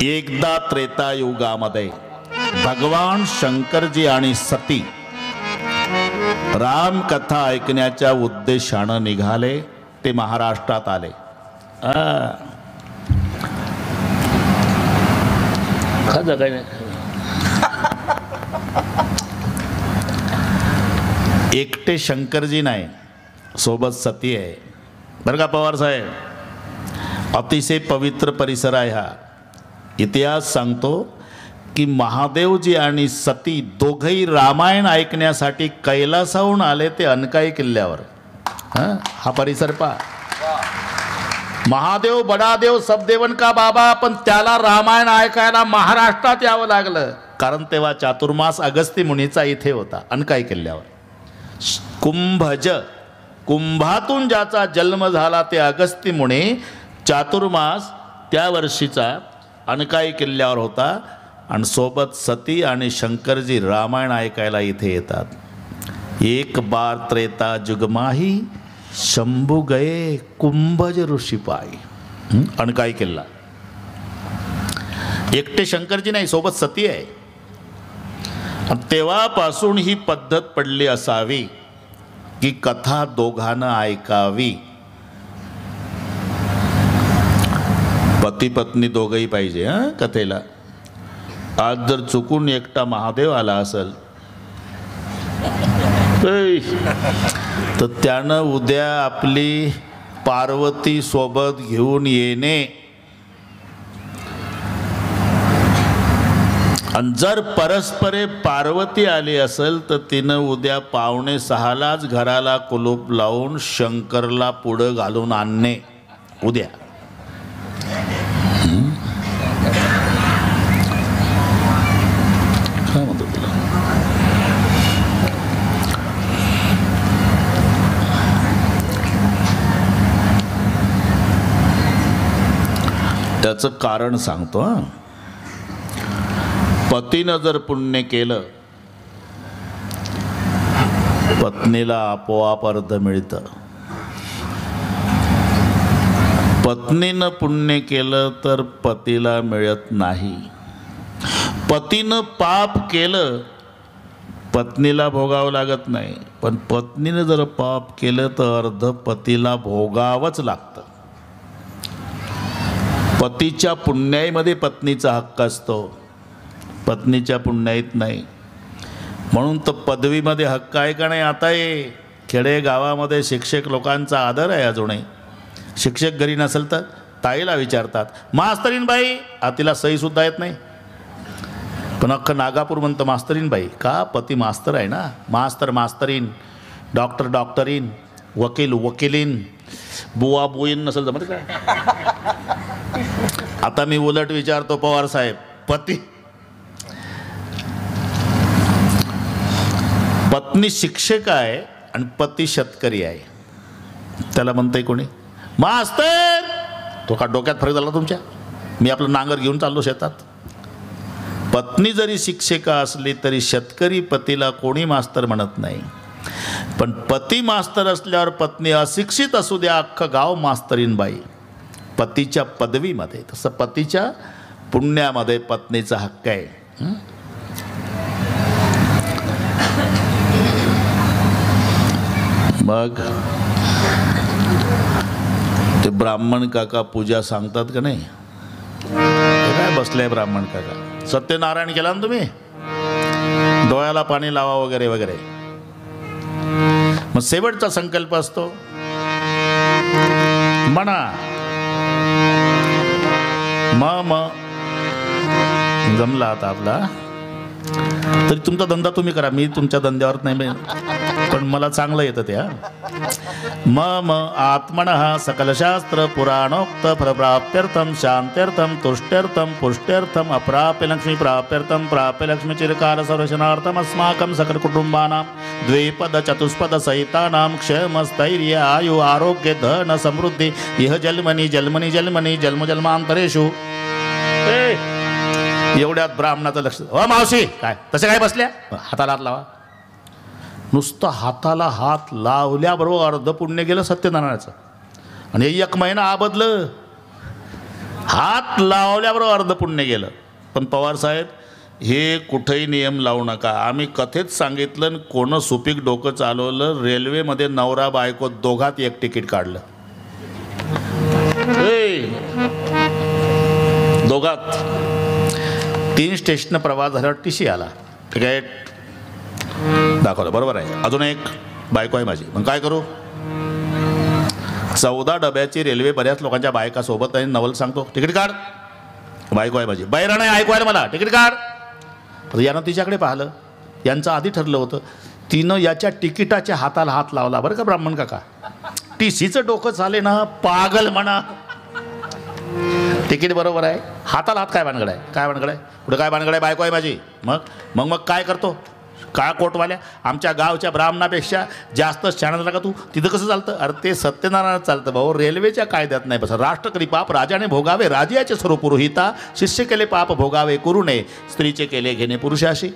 एकदा त्रेतायुगामध्ये भगवान शंकरजी आणि सती रामकथा ऐकण्याच्या उद्देशानं निघाले. ते महाराष्ट्रात आले. एकटे शंकरजी नाही, सोबत सती आहे बरं का पवार साहेब. अतिशय पवित्र परिसर आहे हा. इतिहास सांगतो की महादेवजी आणि सती दोघंही रामायण ऐकण्यासाठी कैलासाहून आले ते अनकाई किल्ल्यावर. हा परिसर पहा. महादेव बडादेव सबदेवन का बाबा, पण त्याला रामायण ऐकायला महाराष्ट्रात यावं लागलं, कारण तेव्हा चातुर्मास अगस्ती मुनीचा इथे होता अनकाई किल्ल्यावर. कुंभज, कुंभातून ज्याचा जन्म झाला ते अगस्ती मुनी चातुर्मास त्या वर्षीचा अनकाई किल्ल्यावर होता. आणि सोबत सती आणि शंकरजी रामायण ऐकायला इथे येतात. एक बार त्रेता जुगमाही शंभू गये कुंभज ऋषी पायी. अनकाई किल्ला. एकटे शंकरजी नाही, सोबत सती आहे. तेव्हापासून ही पद्धत पडली असावी की कथा दोघांना ऐकावी. पती पत्नी दोघंही पाहिजे कथेला. आज जर चुकून एकटा महादेव आला असेल तर त्यानं उद्या आपली पार्वती सोबत घेऊन येणे. आणि जर परस्परे पार्वती आली असेल तर तिनं उद्या 5:45 घराला कुलूप लावून शंकरला पुढं घालून आणणे उद्या. काय म्हणतो तुला? त्याचं कारण सांगतो. पतीनं जर पुण्य केलं, पत्नीला आपोआप अर्ध मिळतं. पत्नीनं पुण्य केलं तर पतीला मिळत नाही. पतीनं पाप केलं, पत्नीला भोगावं लागत नाही. पण पत्नीनं जर पाप केलं तर अर्ध पतीला भोगावंच लागतं. पतीच्या पुण्याईमध्ये पत्नीचा हक्क असतो, पत्नीच्या पुण्याईत नाही. म्हणून तर पदवीमध्ये हक्क आहे का नाही आता हे खेडे गावामध्ये शिक्षक लोकांचा आदर आहे अजूनही. शिक्षक घरी नसेल तर ताईला विचारतात, मास्तरीन बाई, तिला सहीसुद्धा येत नाही. पण अख्खं नागापूर म्हणतं मास्तरीन बाई. का? पती मास्तर आहे ना. मास्तर मास्तरीन, डॉक्टर डॉक्टरीन, वकील वकिलीन, बुवा बुईन नसेल जमत का? आता मी उलट विचारतो पवार साहेब, पत्नी शिक्षक आहे आणि पती शेतकरी आहे, त्याला म्हणतंय कोणी मास्तर? तो का डोक्यात फरक झाला तुमच्या? मी आपलं नांगर घेऊन चाललो शेतात. पत्नी जरी शिक्षिका असली तरी शेतकरी पतीला कोणी मास्तर म्हणत नाही. पण पती मास्तर असल्यावर पत्नी अशिक्षित असू द्या, अख्खं गाव मास्तरीन बाई. पतीच्या पदवीमध्ये तसं पतीच्या पुण्यामध्ये पत्नीचा हक्क आहे. मग ते ब्राह्मण काका पूजा सांगतात का नाही? काय बसले ब्राह्मण काका? सत्यनारायण केला ना तुम्ही, डोळ्याला पाणी लावा वगैरे वगैरे. मग शेवटचा संकल्प असतो म्हणा म जमला आता आपला. तरी तुमचा धंदा तुम्ही करा, मी तुमच्या धंद्यावर नाही, पण मला चांगलं येतं त्या. म आत्मनः सकलशास्त्र पुराणोक्त फलप्राप्त्यर्थम शांत्यर्थम तुष्ट्यर्थम पुष्ट्यर्थम अप्राप्य लक्ष्मी प्राप्त्यर्थम प्राप्य लक्ष्मी चिरकाल संरक्षणार्थम अस्माकं सकल कुटुंबानां द्विपद चतुष्पद सहितानां क्षेम स्थैर्य आयु आरोग्य धन समृद्धी इह जन्मनी जन्मनी जन्मनी जन्म जन्मांतरेषु. एवढ्यात ब्राह्मणाचं लक्ष. मावशी काय तसे काय बसल्या? हाताला हात लावा. नुसतं हाताला हात लावल्याबरोबर अर्ध पुण्य गेलं सत्यनारायणाचं. आणि एक महिना आबदलं. हात लावल्याबरोबर अर्ध पुण्य गेलं. पण पवार साहेब हे कुठेही नियम लावू नका. आम्ही कथेत सांगितलं आणि कोणं सुपीक डोकं चालवलं. रेल्वेमध्ये नवरा बायको दोघात एक तिकीट काढलं. दोघात 3 स्टेशन प्रवास झाल्यावर टीसी आला. तिकीट दाखवलं, बरोबर आहे. अजून एक बायको आहे माझी, मग काय करू. 14 डब्याची रेल्वे, बऱ्याच लोकांच्या बायका सोबत आहे. नवल सांगतो तिकीट काढ. बायको आहे माझी, बैरण आहे, ऐकू आहे मला, तिकीट काढ. यानं तिच्याकडे पाहिलं. यांचं आधी ठरलं होतं. तिनं याच्या तिकिटाच्या हाताला हात लावला बरं का ब्राह्मण काका. टीसीचं डोकं चाले ना, पागल म्हणा. तिकीट बरोबर आहे, हाताला हात काय भानगड आहे, काय भानगड आहे, पुढे काय भानगड आहे. बायको आहे माझी. मग मग मग काय करतो. काळा कोटवाल्या आमच्या गावच्या ब्राह्मणापेक्षा जास्त शहाणा झाला का तू. तिथं कसं चालतं. अरे ते सत्यनारायण चालतं भाऊ, रेल्वेच्या कायद्यात नाही. बस राष्ट्र करी पाप राजाने भोगावे, राजाचे सर्व पुरोहिता. शिष्य केले पाप भोगावे करू नये, स्त्रीचे केले घेणे पुरुषाशी.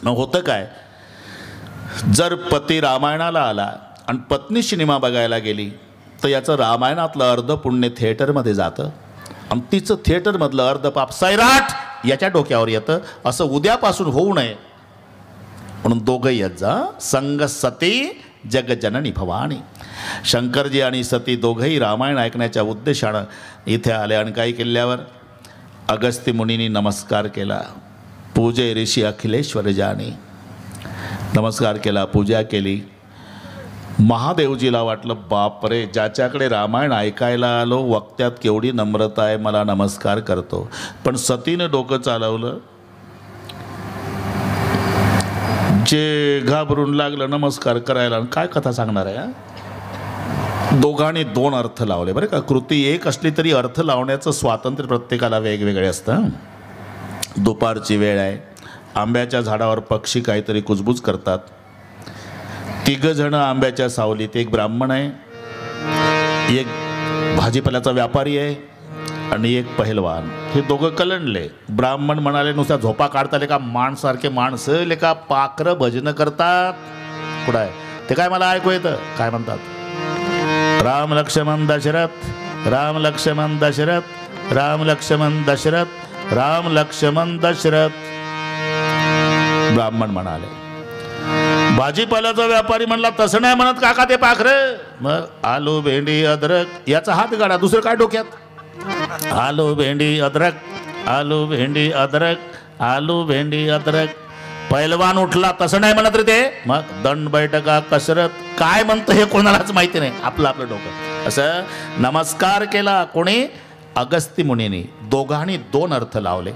मग होतं काय, जर पती रामायणाला आला आणि पत्नी सिनेमा बघायला गेली तर याचं रामायणातलं अर्ध पुण्य थिएटरमध्ये जातं आणि तिचं थिएटरमधलं अर्ध पाप सैराट याच्या डोक्यावर येतं. असं उद्यापासून होऊ नये म्हणून दोघं येत जा. संग सती जगजननी भवानी. शंकरजी आणि सती दोघंही रामायण ऐकण्याच्या उद्देशानं इथे आले आणि काही किल्ल्यावर अगस्त्य मुनींनी नमस्कार केला. पूजे ऋषी अखिलेश्वर जानी. नमस्कार केला, पूजा केली. महादेवजीला वाटलं बापरे, ज्याच्याकडे रामायण ऐकायला आलो वक्त्यात केवढी नम्रता आहे, मला नमस्कार करतो. पण सतीनं डोकं चालवलं. जे घाबरून लागलं नमस्कार करायला, काय कथा सांगणार आहे. दोघांनी 2 अर्थ लावले बरं का. कृती एक असली तरी अर्थ लावण्याचं स्वातंत्र्य प्रत्येकाला वेगवेगळे असतं. दुपारची वेळ आहे, आंब्याच्या झाडावर पक्षी काहीतरी कुजबूज करतात. 3 जण आंब्याच्या सावलीत. एक ब्राह्मण आहे, एक भाजीपाल्याचा व्यापारी आहे आणि एक पहिलवान. हे दोघं कलंडले. ब्राह्मण म्हणाले नुसत्या झोपा काढताले का माणसारखे माणसं लेका पाखरं भजन करतात. कुठं आहे ते काय मला ऐकू येतं. काय म्हणतात, राम लक्ष्मण दशरथ, राम लक्ष्मण दशरथ, राम लक्ष्मण दशरथ, राम लक्ष्मण दशरथ. ब्राह्मण म्हणाले. भाजीपाल्याचा व्यापारी म्हणला तसं नाही म्हणत काका ते पाखरं. मग आलू भेंडी अद्रक याचा हात गाडा, दुसरं काय डोक्यात. आलू भेंडी अद्रक, आलू भेंडी अद्रक, आलू भेंडी अद्रक. पहिलवान उठला, तसं नाही म्हणत रे ते. मग दंड बैठका कसरत काय म्हणतं हे कोणालाच माहिती नाही, आपलं आपलं डोकं. असं नमस्कार केला कोणी, अगस्त्य मुनींनी. दोघांनी 2 अर्थ लावले.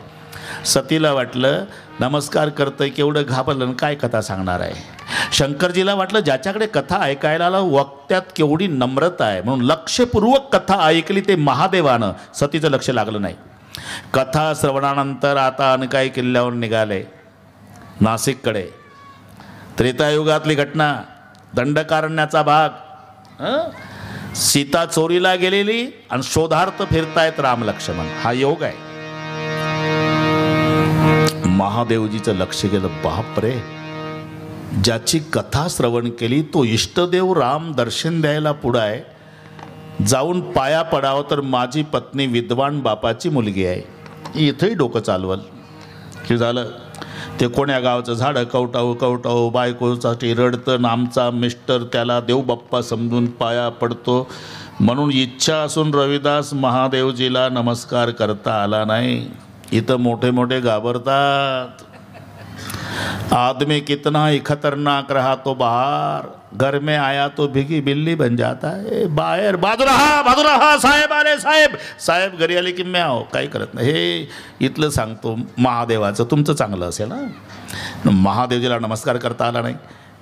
सतीला वाटलं नमस्कार करतंय केवढं घाबरलं, काय कथा सांगणार आहे. शंकरजीला वाटलं ज्याच्याकडे कथा ऐकायला आला वक्त्यात केवढी नम्रता आहे, म्हणून लक्षपूर्वक कथा ऐकली ते महादेवानं. सतीचं लक्ष लागलं नाही. कथा श्रवणानंतर आता अनकाई किल्ल्यावर निघाले नाशिककडे. त्रेतायुगातली घटना, दंडकारण्याचा भाग. सीता चोरीला गेलेली आणि शोधार्थ फिरतायत राम लक्ष्मण. हा योग आहे. महादेवजीचं लक्ष गेलं. बापरे, ज्याची कथा श्रवण केली तो इष्टदेव राम दर्शन द्यायला पुढं आहे. जाऊन पाया पडावं तर माझी पत्नी विद्वान बापाची मुलगी आहे. इथंही डोकं चालवल की झालं. ते कोण्या गावचं झाडं कवटावू कवटावू बायकोसाठी रडतं. आमचा मिस्टर त्याला देवबाप्पा समजून पाया पडतो. म्हणून इच्छा असून रविदास महादेवजीला नमस्कार करता आला नाही. इथं मोठे मोठे घाबरतात. आदमी कितना ही खतरनाक रहा तो बाहर, घर में आया तो भिगी बिल्ली बन जाता है. बाहेर बाजू रहा साहेब आले, साहेब साहेब घरी आले की म्याव. काही करत नाही. हे इथलं सांगतो महादेवाचं. तुमचं चांगलं असेल ना. महादेवजीला नमस्कार करता आला नाही.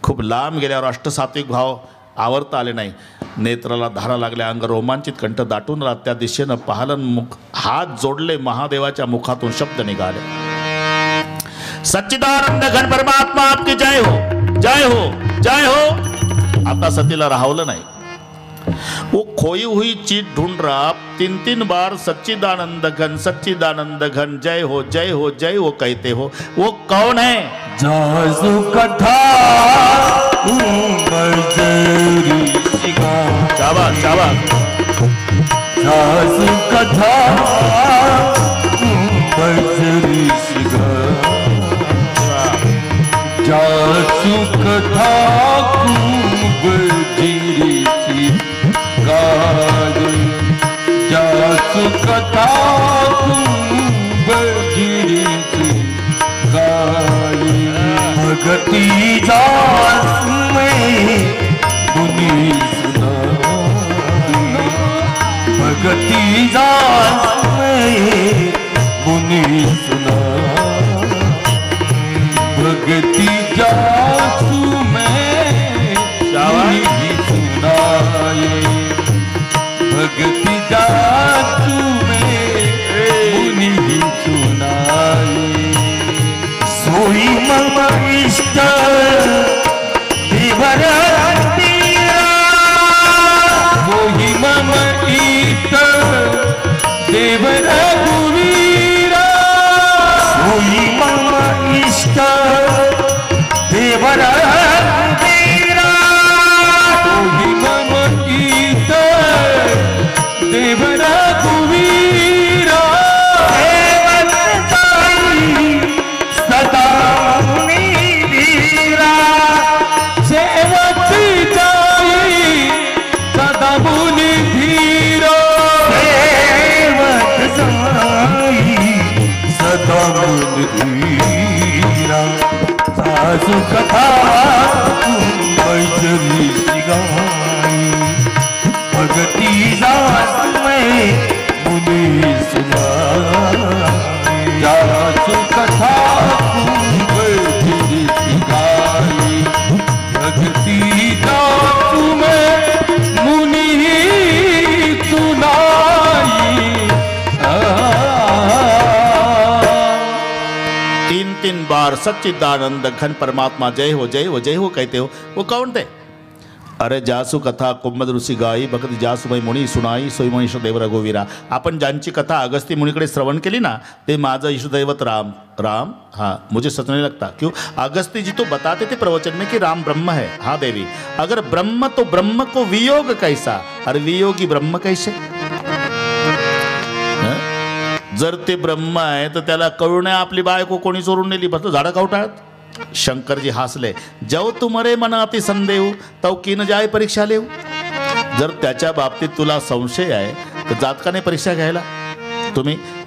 खूप लांब गेल्यावर अष्टसात्विक भाव आवरता आले नाही. नेत्राला धारा लागल्या, अंग रोमांचित, कंठ दाटून राहत. त्या दिशेनं पाहलन, मुख हात जोडले. महादेवाच्या मुखातून शब्द निघाले, सच्चिदानंद घन परमात्मा आपकी जय हो, जय हो, जय हो. आता सतीला राहवलं नाही. वो खोई हुई चीज ढूंढ रहा. 3 बार सच्चिदानंद घन जय हो, जय हो, जय हो कहते हो. वो कौन है. जासु कथा शाबाश शाबाश. सासू कथा बजरी शिगा जासू कथा बजरीची गाय जासू कथा बजरीची गाय भगती जास में मुनी भगती जास में मुनि सुना भगती जासु में मुनि सुनाए भगती जासु में मुनि सुनाए सोई मम इष्ट देवर सोई मम इष्ट देवर गुवीरा सोई मम इष्ट देवर गुवीरा सोई मम इष्ट देवर गुवीरा देवत साई सदा मुनि धीरा सेवक जाई सदा मुनि धीरा सदा मुनिरा सासु कथा बजरी गाई भगती जास में मुनि सुनाई सासु कथा बजरी गाई भगती जास में मुनि सुनाई 3 बार सच्चिदानंद घन परमात्मा जय हो जय हो जय हो कहते हो। वो कौन थे? अरे जासू कथा कुंभद ऋषी गाई भगत जासूबाई मुनी सुनाई सोई मनीष देव रघुवीरा। आपण ज्यांची कथा अगस्ती मुनीकडे श्रवण केली ना, ते माझं इष्टदैवत राम। राम, हाँ मुझे सच नहीं लगता। क्यों? अगस्ती जी तो बताते थे प्रवचन में कि राम ब्रह्म है। हाँ देवी, अगर ब्रह्म तो ब्रह्म को वियोग कैसा, अरे वियोगी ब्रह्म कैसे? जर ते ब्रह्म आहे तर त्याला कळू नये आपली बायको कोणी चोरून नेली, बस झाडं कवटाळत। शंकरजी हसले, जव तुमरे मनाती संदेव तव किन जाय परीक्षा लेऊ। जर त्याच्या बाबतीत तुला संशय आहे तर जात का नाही परीक्षा घ्यायला?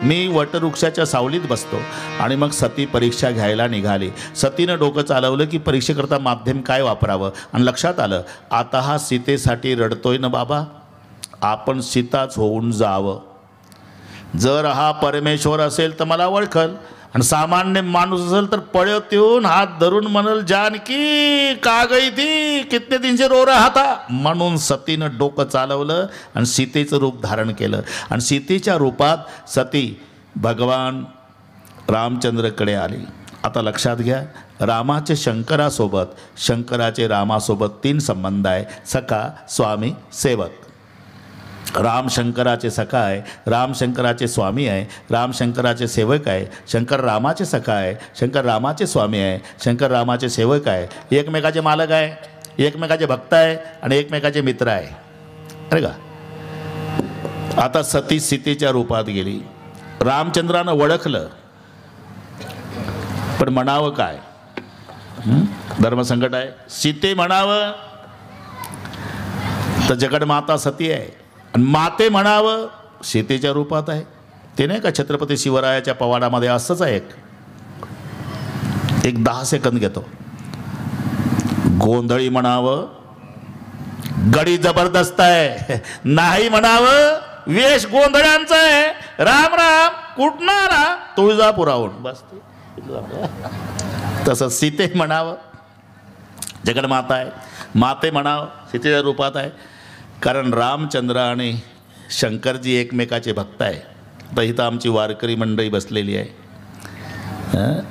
मी वटवृक्षाच्या सावलीत बसतो आणि मग सती परीक्षा घ्यायला निघाली। सतीनं डोकं चालवलं की परीक्षेकरता माध्यम काय वापरावं आणि लक्षात आलं, आता हा सीतेसाठी रडतोय ना बाबा, आपण सीताच होऊन जावं। जर हा परमेश्वर असेल तर मला ओळखल, आणि सामान्य माणूस असेल तर पळत येऊन हात धरून म्हणल, जानकी का गई थी, कितने दिन से रो रहा था। म्हणून सतीनं डोकं चालवलं आणि सीतेचं रूप धारण केलं, आणि सीतेच्या रूपात सती भगवान रामचंद्रकडे आली। आता लक्षात घ्या, रामाचे शंकरासोबत, शंकराचे रामासोबत 3 संबंध आहे, सखा, स्वामी, सेवक। राम शंकराचे सखा आहे, राम शंकराचे स्वामी आहे, राम शंकराचे सेवक आहे, शंकर रामाचे सखा आहे, शंकर रामाचे स्वामी आहे, शंकर रामाचे सेवक आहे, एकमेकाचे मालक आहे, एकमेकाचे भक्त आहे आणि एकमेकाचे मित्र आहे। अरे का, आता सती सीतेच्या रूपात गेली, रामचंद्रानं ओळखलं, पण म्हणावं काय? धर्मसंकट आहे। सीते म्हणावं तर जगन्माता सती आहे, आणि माते म्हणावं सीतेच्या रूपात आहे। ते नाही का छत्रपती शिवरायाच्या पवाडामध्ये असंच आहे, एक 10 सेकंद घेतो। गोंधळी म्हणावं गडी जबरदस्त आहे, नाही म्हणावं वेश गोंधळ्यांचा आहे, राम राम कुठनं आला, तुळजापुराहून, बस तसं सीते म्हणावं जगन्माता आहे, माते म्हणावं सीतेच्या रूपात आहे, कारण रामचंद्र आणि शंकरजी एकमेकाचे भक्त आहे। तर इथं आमची वारकरी मंडळी बसलेली आहे,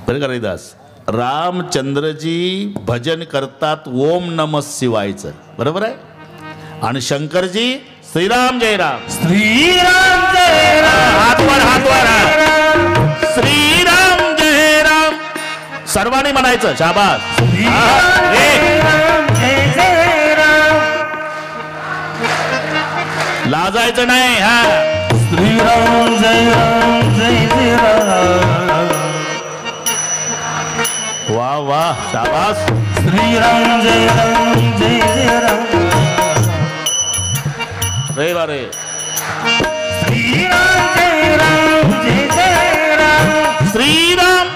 बरं का रविदास, रामचंद्रजी भजन करतात ओम नमः शिवायचं, बरोबर आहे, आणि शंकरजी श्रीराम जय राम, श्रीराम जय राम, हात वर श्रीराम जय राम, सर्वांनी म्हणायचं, शाबास। लाजायचं नाही. हा श्रीराम जय राम जय जय राम. वा वा शाबास. श्रीराम जय राम जय जय राम. रे बारे. श्रीराम जय राम जय जय राम. श्रीराम.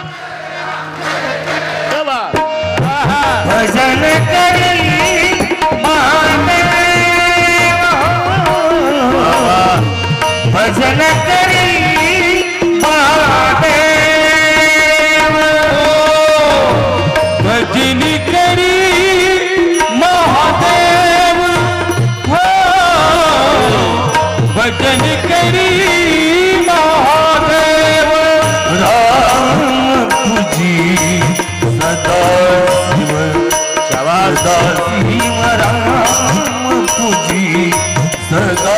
क्या बात. भजन करी महादेव. भजन करी महादेव. भजन करी महादेव. भजन करी महादेव. राम तुझी सदा शिव. सदा शिव राम तुझी सदा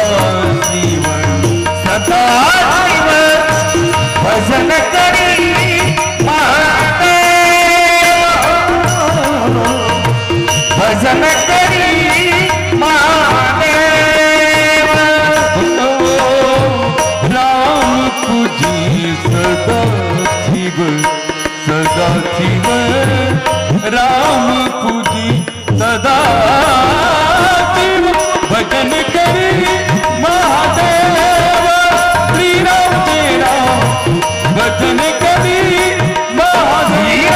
शिव. सदा शिव भजन करी महादेव. भजन करी महादेव. राम तुझी सदा शिव. सदा शिव राम तुझी सदा शिव. भजन करी महादेव. श्रीराम जय राम. भजन करी महादेव.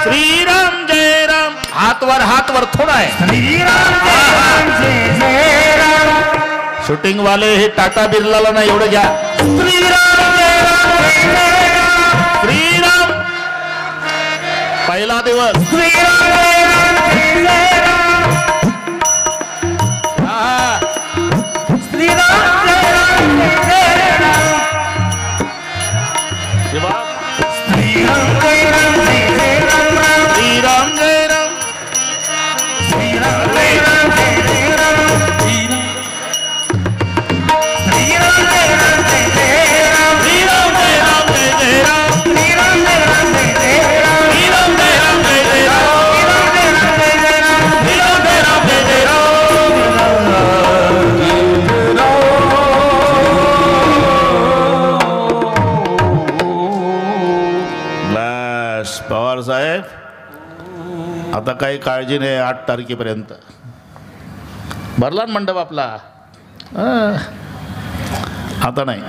श्रीराम जय राम. हात वर थोडा आहे. श्रीराम जय राम जय जय राम. शूटिंग वाले हे टाटा बिर्लाला नाही एवढं घ्या. श्रीराम जय राम जय जय राम. श्रीराम. पहिला दिवस. श्रीराम जय राम जय जय राम. हा. श्रीराम जय राम जय जय राम. शिवा. श्रीराम जय राम जय जय राम. श्रीराम जय राम. श्रीराम जय राम जय जय राम. श्रीराम जय राम जय जय राम. श्रीराम जय राम जय जय राम. श्रीराम जय राम जय जय राम. श्रीराम जय राम जय जय राम. श्रीराम जय राम जय जय राम. श्रीराम जय राम जय जय राम. बस पवार साहेब आता काही काळजी नाही. 8 तारखेपर्यंत भरला ना मंडप आपला. आता नाही.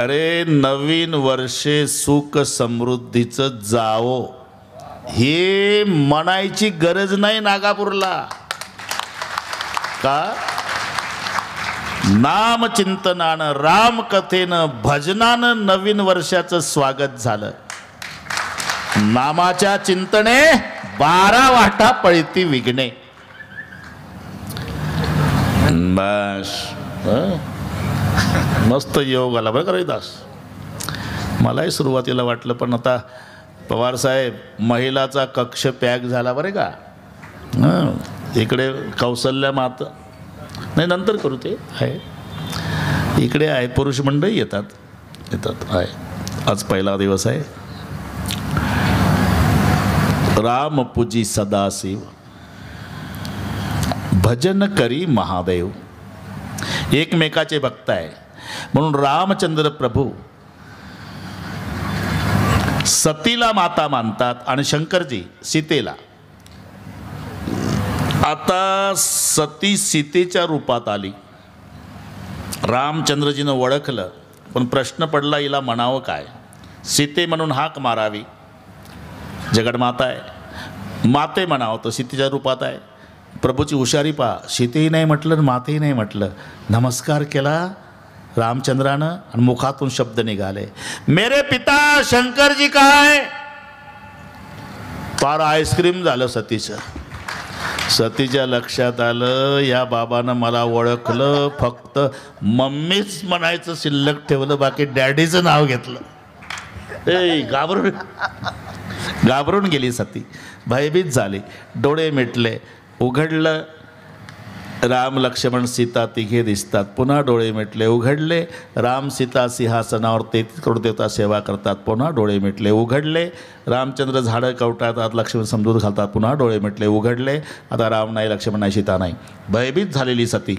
अरे नवीन वर्षे सुख समृद्धीचं जावो हे म्हणायची गरज नाही नागापूरला. का नामचिंतनानं रामकथेनं भजनानं नवीन वर्षाचं स्वागत झालं. नामाच्या चिंतने 12 वाटा पळती विघ्ने. बस मस्त योग आला बरं का रविदास. मलाही सुरुवातीला वाटलं पण आता पवार साहेब महिलाचा कक्ष पॅक झाला बरं का. इकडे कौशल्या माता नाही नंतर करू ते आहे. इकडे आहे पुरुष मंडळी येतात आहे. आज पहिला दिवस आहे. राम पूजी सदाशिव. भजन करी महादेव. एकमेकाचे भक्त आहे म्हणून रामचंद्र प्रभू सतीला माता मानतात आणि शंकरजी सीतेला. आता सती सीतेच्या रूपात आली. रामचंद्रजीनं ओळखलं पण प्रश्न पडला हिला म्हणावं काय. सीते म्हणून हाक मारावी. जगडमाता आहे. माते म्हणावं तर सीतेच्या रूपात आहे. प्रभूची हुशारी पहा. सीतेही नाही म्हटलं मातेही नाही म्हटलं. नमस्कार केला रामचंद्रानं आणि मुखातून शब्द निघाले मेरे पिता शंकरजी काय. फार आईस्क्रीम झालं सतीचं. सतीच्या लक्षात आलं या बाबानं मला ओळखलं फक्त मम्मीच म्हणायचं शिल्लक ठेवलं बाकी डॅडीचं नाव घेतलं. घाबरून गेली सती. भयभीत झाली. डोळे मिटले. उघडलं राम लक्ष्मण सीता तिघे दिसतात. पुन्हा डोळे मिटले उघडले. राम सीता सिंहासनावर 33 करोड देवता सेवा करतात. पुन्हा डोळे मिटले उघडले. रामचंद्र झाडं कवटाळतात. लक्ष्मण समजूत घालतात. पुन्हा डोळे मिटले उघडले. आता राम नाही, लक्ष्मण नाही, सीता नाही. भयभीत झालेली सती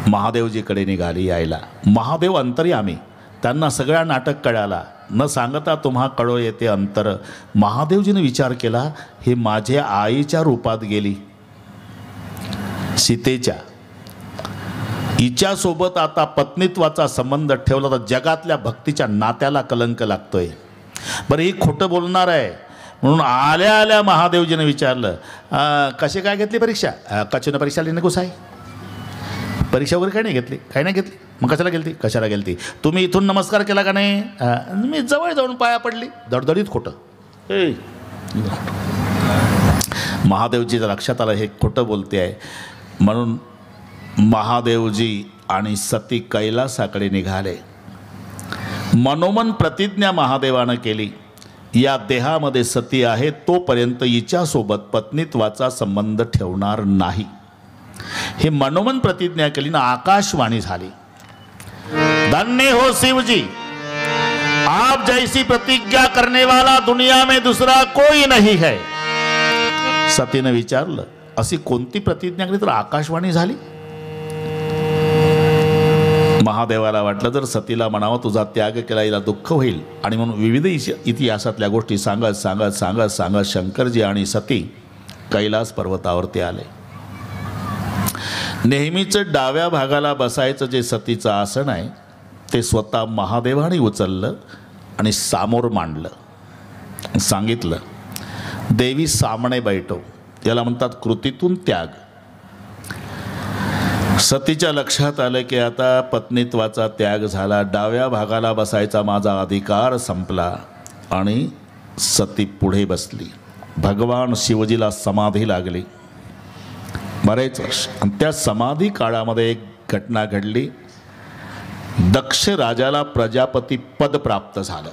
महादेवजीकडे निघाली यायला. महादेव अंतर्यामी, त्यांना सगळ्या नाटक कळाला. न सांगता तुम्हा कळो येते अंतर. महादेवजीने विचार केला, हे माझ्या आईच्या रूपात गेली, सीतेच्या. हिच्यासोबत आता पत्नीत्वाचा संबंध ठेवला तर जगातल्या भक्तीच्या नात्याला कलंक लागतोय. बरं, ही खोटं बोलणार आहे म्हणून आल्या आल्या महादेवजीने विचारलं, कशी काय घेतली परीक्षा? कचून परीक्षा लिहिणे कुस आहे? परीक्षा वगैरे काय नाही घेतली? काय नाही घेतली. मग कशाला गेलती? कशाला गेलती? तुम्ही इथून नमस्कार केला का नाही? मी जवळ जाऊन पाया पडली. दडदडीत खोटं. महादेवजीच्या लक्षात आलं हे खोटं बोलते आहे. म्हणून महादेवजी आणि सती कैलासाकडे निघाले. मनोमन प्रतिज्ञा महादेवानं केली, या देहामध्ये सती आहे तोपर्यंत हिच्यासोबत पत्नीत्वाचा संबंध ठेवणार नाही. हे मनोमन प्रतिज्ञा केली ना. आकाशवाणी झाली, धन्य हो शिवजी, आप जैसी प्रतिज्ञा करने वाला दुनिया में दूसरा कोई नहीं है. सतीनं विचारलं, अशी कोणती प्रतिज्ञा केली तर आकाशवाणी झाली? महादेवाला वाटलं जर सतीला म्हणावं तुझा त्याग केला हिला दुःख होईल, आणि म्हणून विविध इतिहासातल्या गोष्टी सांगत सांगत सांगत सांगत शंकरजी आणि सती कैलास पर्वतावरती आले. नेहमीचं डाव्या भागाला बसायचं जे सतीचं आसन आहे ते स्वतः महादेवाने उचललं आणि सामोर मांडलं. सांगितलं, देवी सामने बैठो. याला म्हणतात कृतीतून त्याग. सतीच्या लक्षात आलं की आता पत्नीत्वाचा त्याग झाला, डाव्या भागाला बसायचा माझा अधिकार संपला, आणि सती पुढे बसली. भगवान शिवजीला समाधी लागली बरेच वर्ष. आणि त्या समाधी काळामध्ये एक घटना घडली. दक्ष राजाला प्रजापती पद प्राप्त झालं.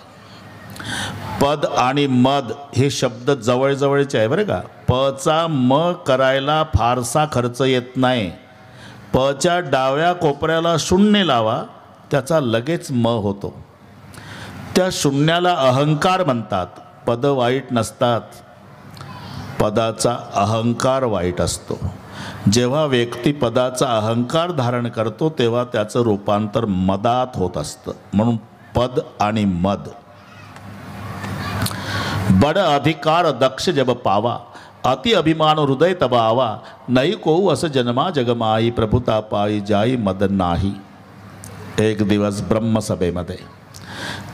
पद आणि मद हे शब्द जवळजवळचे आहे बरं का. पचा म करायला फारसा खर्च येत नाही. पच्या डाव्या कोपऱ्याला शून्य लावा, त्याचा लगेच म होतो. त्या शून्याला अहंकार म्हणतात. पद वाईट नसतात, पदाचा अहंकार वाईट असतो. जेव्हा व्यक्ती पदाचा अहंकार धारण करतो तेव्हा त्याचं रूपांतर मदात होत असतं. म्हणून पद आणि मद. बड अधिकार दक्ष जब पावा, अति अभिमान हृदय तब आवा, नाही को अस जन्मा जगमाई, प्रभुता पायी जाई मद नाही. एक दिवस ब्रह्मसभेमध्ये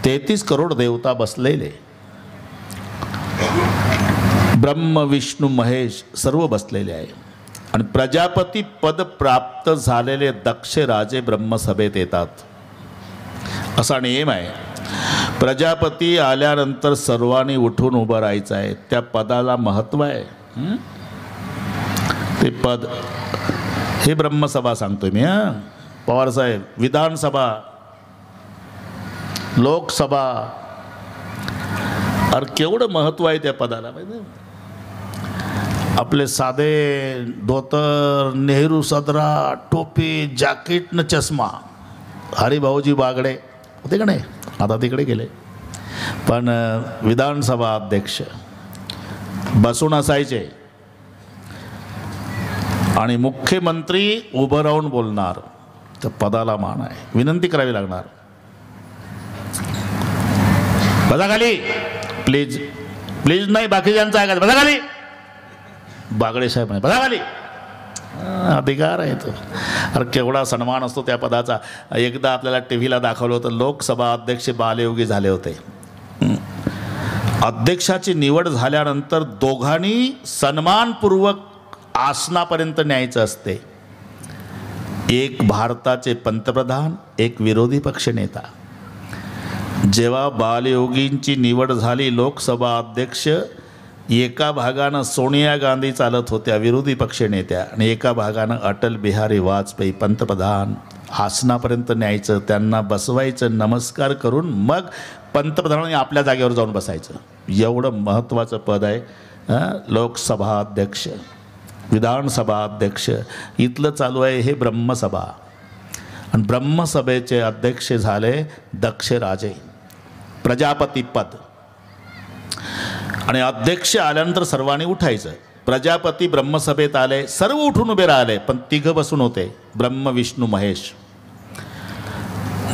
33 करोड देवता बसलेले, ब्रह्म विष्णू महेश सर्व बसलेले आहे. आणि प्रजापती पद प्राप्त झालेले दक्ष राजे ब्रह्मसभेत येतात. असा नियम आहे. प्रजापती आल्यानंतर सर्वांनी उठून उभं राहायचं आहे. त्या पदाला महत्त्व आहे. ते पद हे ब्रह्मसभा सांगतोय मी. पवारसाहेब, विधानसभा, लोकसभा, अरे केवढं महत्त्व आहे त्या पदाला माहिती. आपले साधे धोतर, नेहरू सदरा, टोपी, जॅकेट न चष्मा, हरिभाऊजी बागडे होते का नाही, आता तिकडे गेले. पण विधानसभा अध्यक्ष बसून असायचे आणि मुख्यमंत्री उभं राहून बोलणार. त्या पदाला मान आहे. विनंती करावी लागणार, बसा खाली प्लीज. प्लीज नाही, बाकीच्यांचं ऐकायचं. बसा खाली. बागडे साहेब नाही, बसा खाली. अधिकार आहे तो. अरे केवढा सन्मान असतो त्या पदाचा. एकदा आपल्याला टी व्हीला दाखवलं होतं, लोकसभा अध्यक्ष बालयोगी झाले होते. अध्यक्षाची निवड झाल्यानंतर दोघांनी सन्मानपूर्वक आसनापर्यंत न्यायचं असते. एक भारताचे पंतप्रधान, एक विरोधी पक्ष नेता. जेव्हा बालयोगींची निवड झाली लोकसभा अध्यक्ष, एका भागानं सोनिया गांधी चालत होत्या विरोधी पक्ष नेत्या, आणि एका भागानं अटल बिहारी वाजपेयी पंतप्रधान. आसनापर्यंत न्यायचं, त्यांना बसवायचं नमस्कार करून, मग पंतप्रधानांनी आपल्या जागेवर जाऊन बसायचं. एवढं महत्त्वाचं पद आहे लोकसभा अध्यक्ष. विधानसभा अध्यक्ष. इथलं चालू आहे हे ब्रह्मसभा, आणि ब्रह्मसभेचे अध्यक्ष झाले दक्ष राजे, प्रजापती पद. आणि अध्यक्ष आल्यानंतर सर्वांनी उठायचं. प्रजापती ब्रह्मसभेत आले, सर्व उठून उभे राहिले, पण तिघं बसून होते, ब्रह्म विष्णू महेश.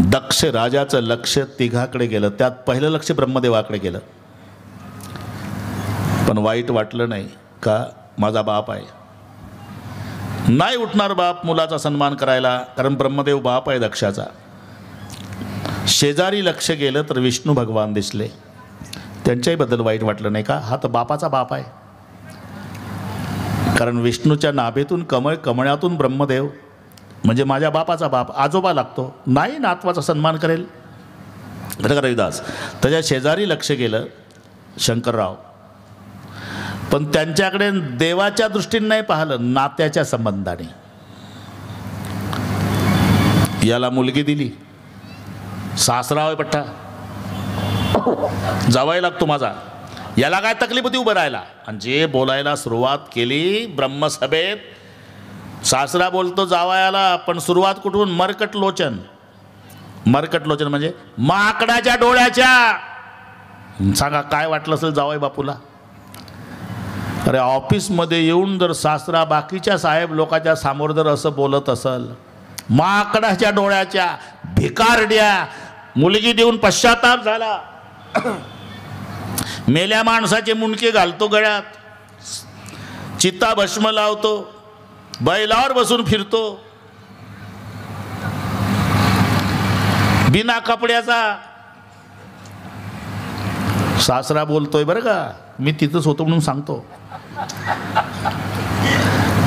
दक्ष राजाचं लक्ष तिघाकडे गेलं, त्यात पहिलं लक्ष ब्रह्मदेवाकडे गेलं. पण वाईट वाटलं नाही, का माझा बाप आहे. नाही उठणार बाप मुलाचा सन्मान करायला, कारण ब्रह्मदेव बाप आहे दक्षाचा. शेजारी लक्ष गेलं तर विष्णू भगवान दिसले. त्यांच्याहीबद्दल वाईट वाटलं नाही, का हा तर बापाचा बाप आहे. कारण विष्णूच्या नाभीतून कमळ, कमळातून ब्रह्मदेव, म्हणजे माझ्या बापाचा बाप, आजोबा लागतो, नाही नातवाचा सन्मान करेल. बरं का रविदास. त्याच्या शेजारी लक्ष गेलं शंकरराव, पण त्यांच्याकडे देवाच्या दृष्टीने नाही पाहिलं, नात्याच्या संबंधाने. याला मुलगी दिली, सासरा होय पठ्ठा, जावायला लागतो माझा, याला काय तकलीफ होती उभं राहायला. आणि जे बोलायला सुरुवात केली ब्रह्मसभेत, सासरा बोलतो जावायाला, पण सुरुवात कुठून, मरकट लोचन. मरकट लोचन म्हणजे माकडाच्या डोळ्याच्या. सांगा काय वाटलं असेल जावाई बापूला. अरे ऑफिसमध्ये येऊन जर सासरा बाकीच्या साहेब लोकांच्या समोर जर असं बोलत असेल, माकडाच्या डोळ्याच्या, भिकारड्या, मुलगी देऊन पश्चाताप झाला, मेल्या माणसाचे मुंडके घालतो गळ्यात, चिता भस्म लावतो, बैलावर बसून फिरतो, बिना कपड्याचा. सासरा बोलतोय बरं का, मी तिथंच होतो म्हणून सांगतो.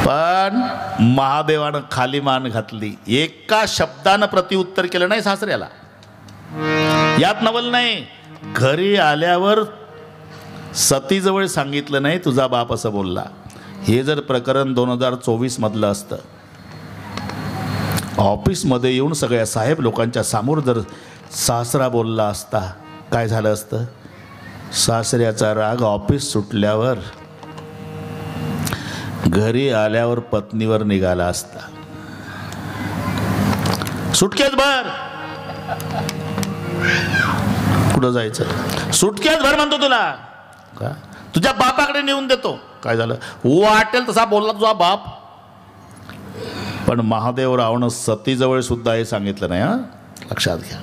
पण महादेवानं खाली मान घातली, एका शब्दानं प्रत्युत्तर केलं नाही सासऱ्याला. यात नवल नाही. घरी आल्यावर सतीजवळ सांगितलं नाही तुझा बाप असं बोलला. हे जर प्रकरण 2024 मधलं असतं, ऑफिसमध्ये येऊन सगळ्या साहेब लोकांच्या समोर जर सासरा बोलला असता, काय झालं असतं. सासऱ्याचा राग ऑफिस सुटल्यावर घरी आल्यावर पत्नीवर निघाला असता. सुटकेत भर, कुठं जायचं, सुटकेत भर म्हणतो तुला, का तुझ्या बापाकडे नेऊन देतो. काय झालं, वाटेल तसा बोलला तुझा बाप. पण महादेवरावनं सतीजवळ सुद्धा हे सांगितलं नाही. हा लक्षात घ्या.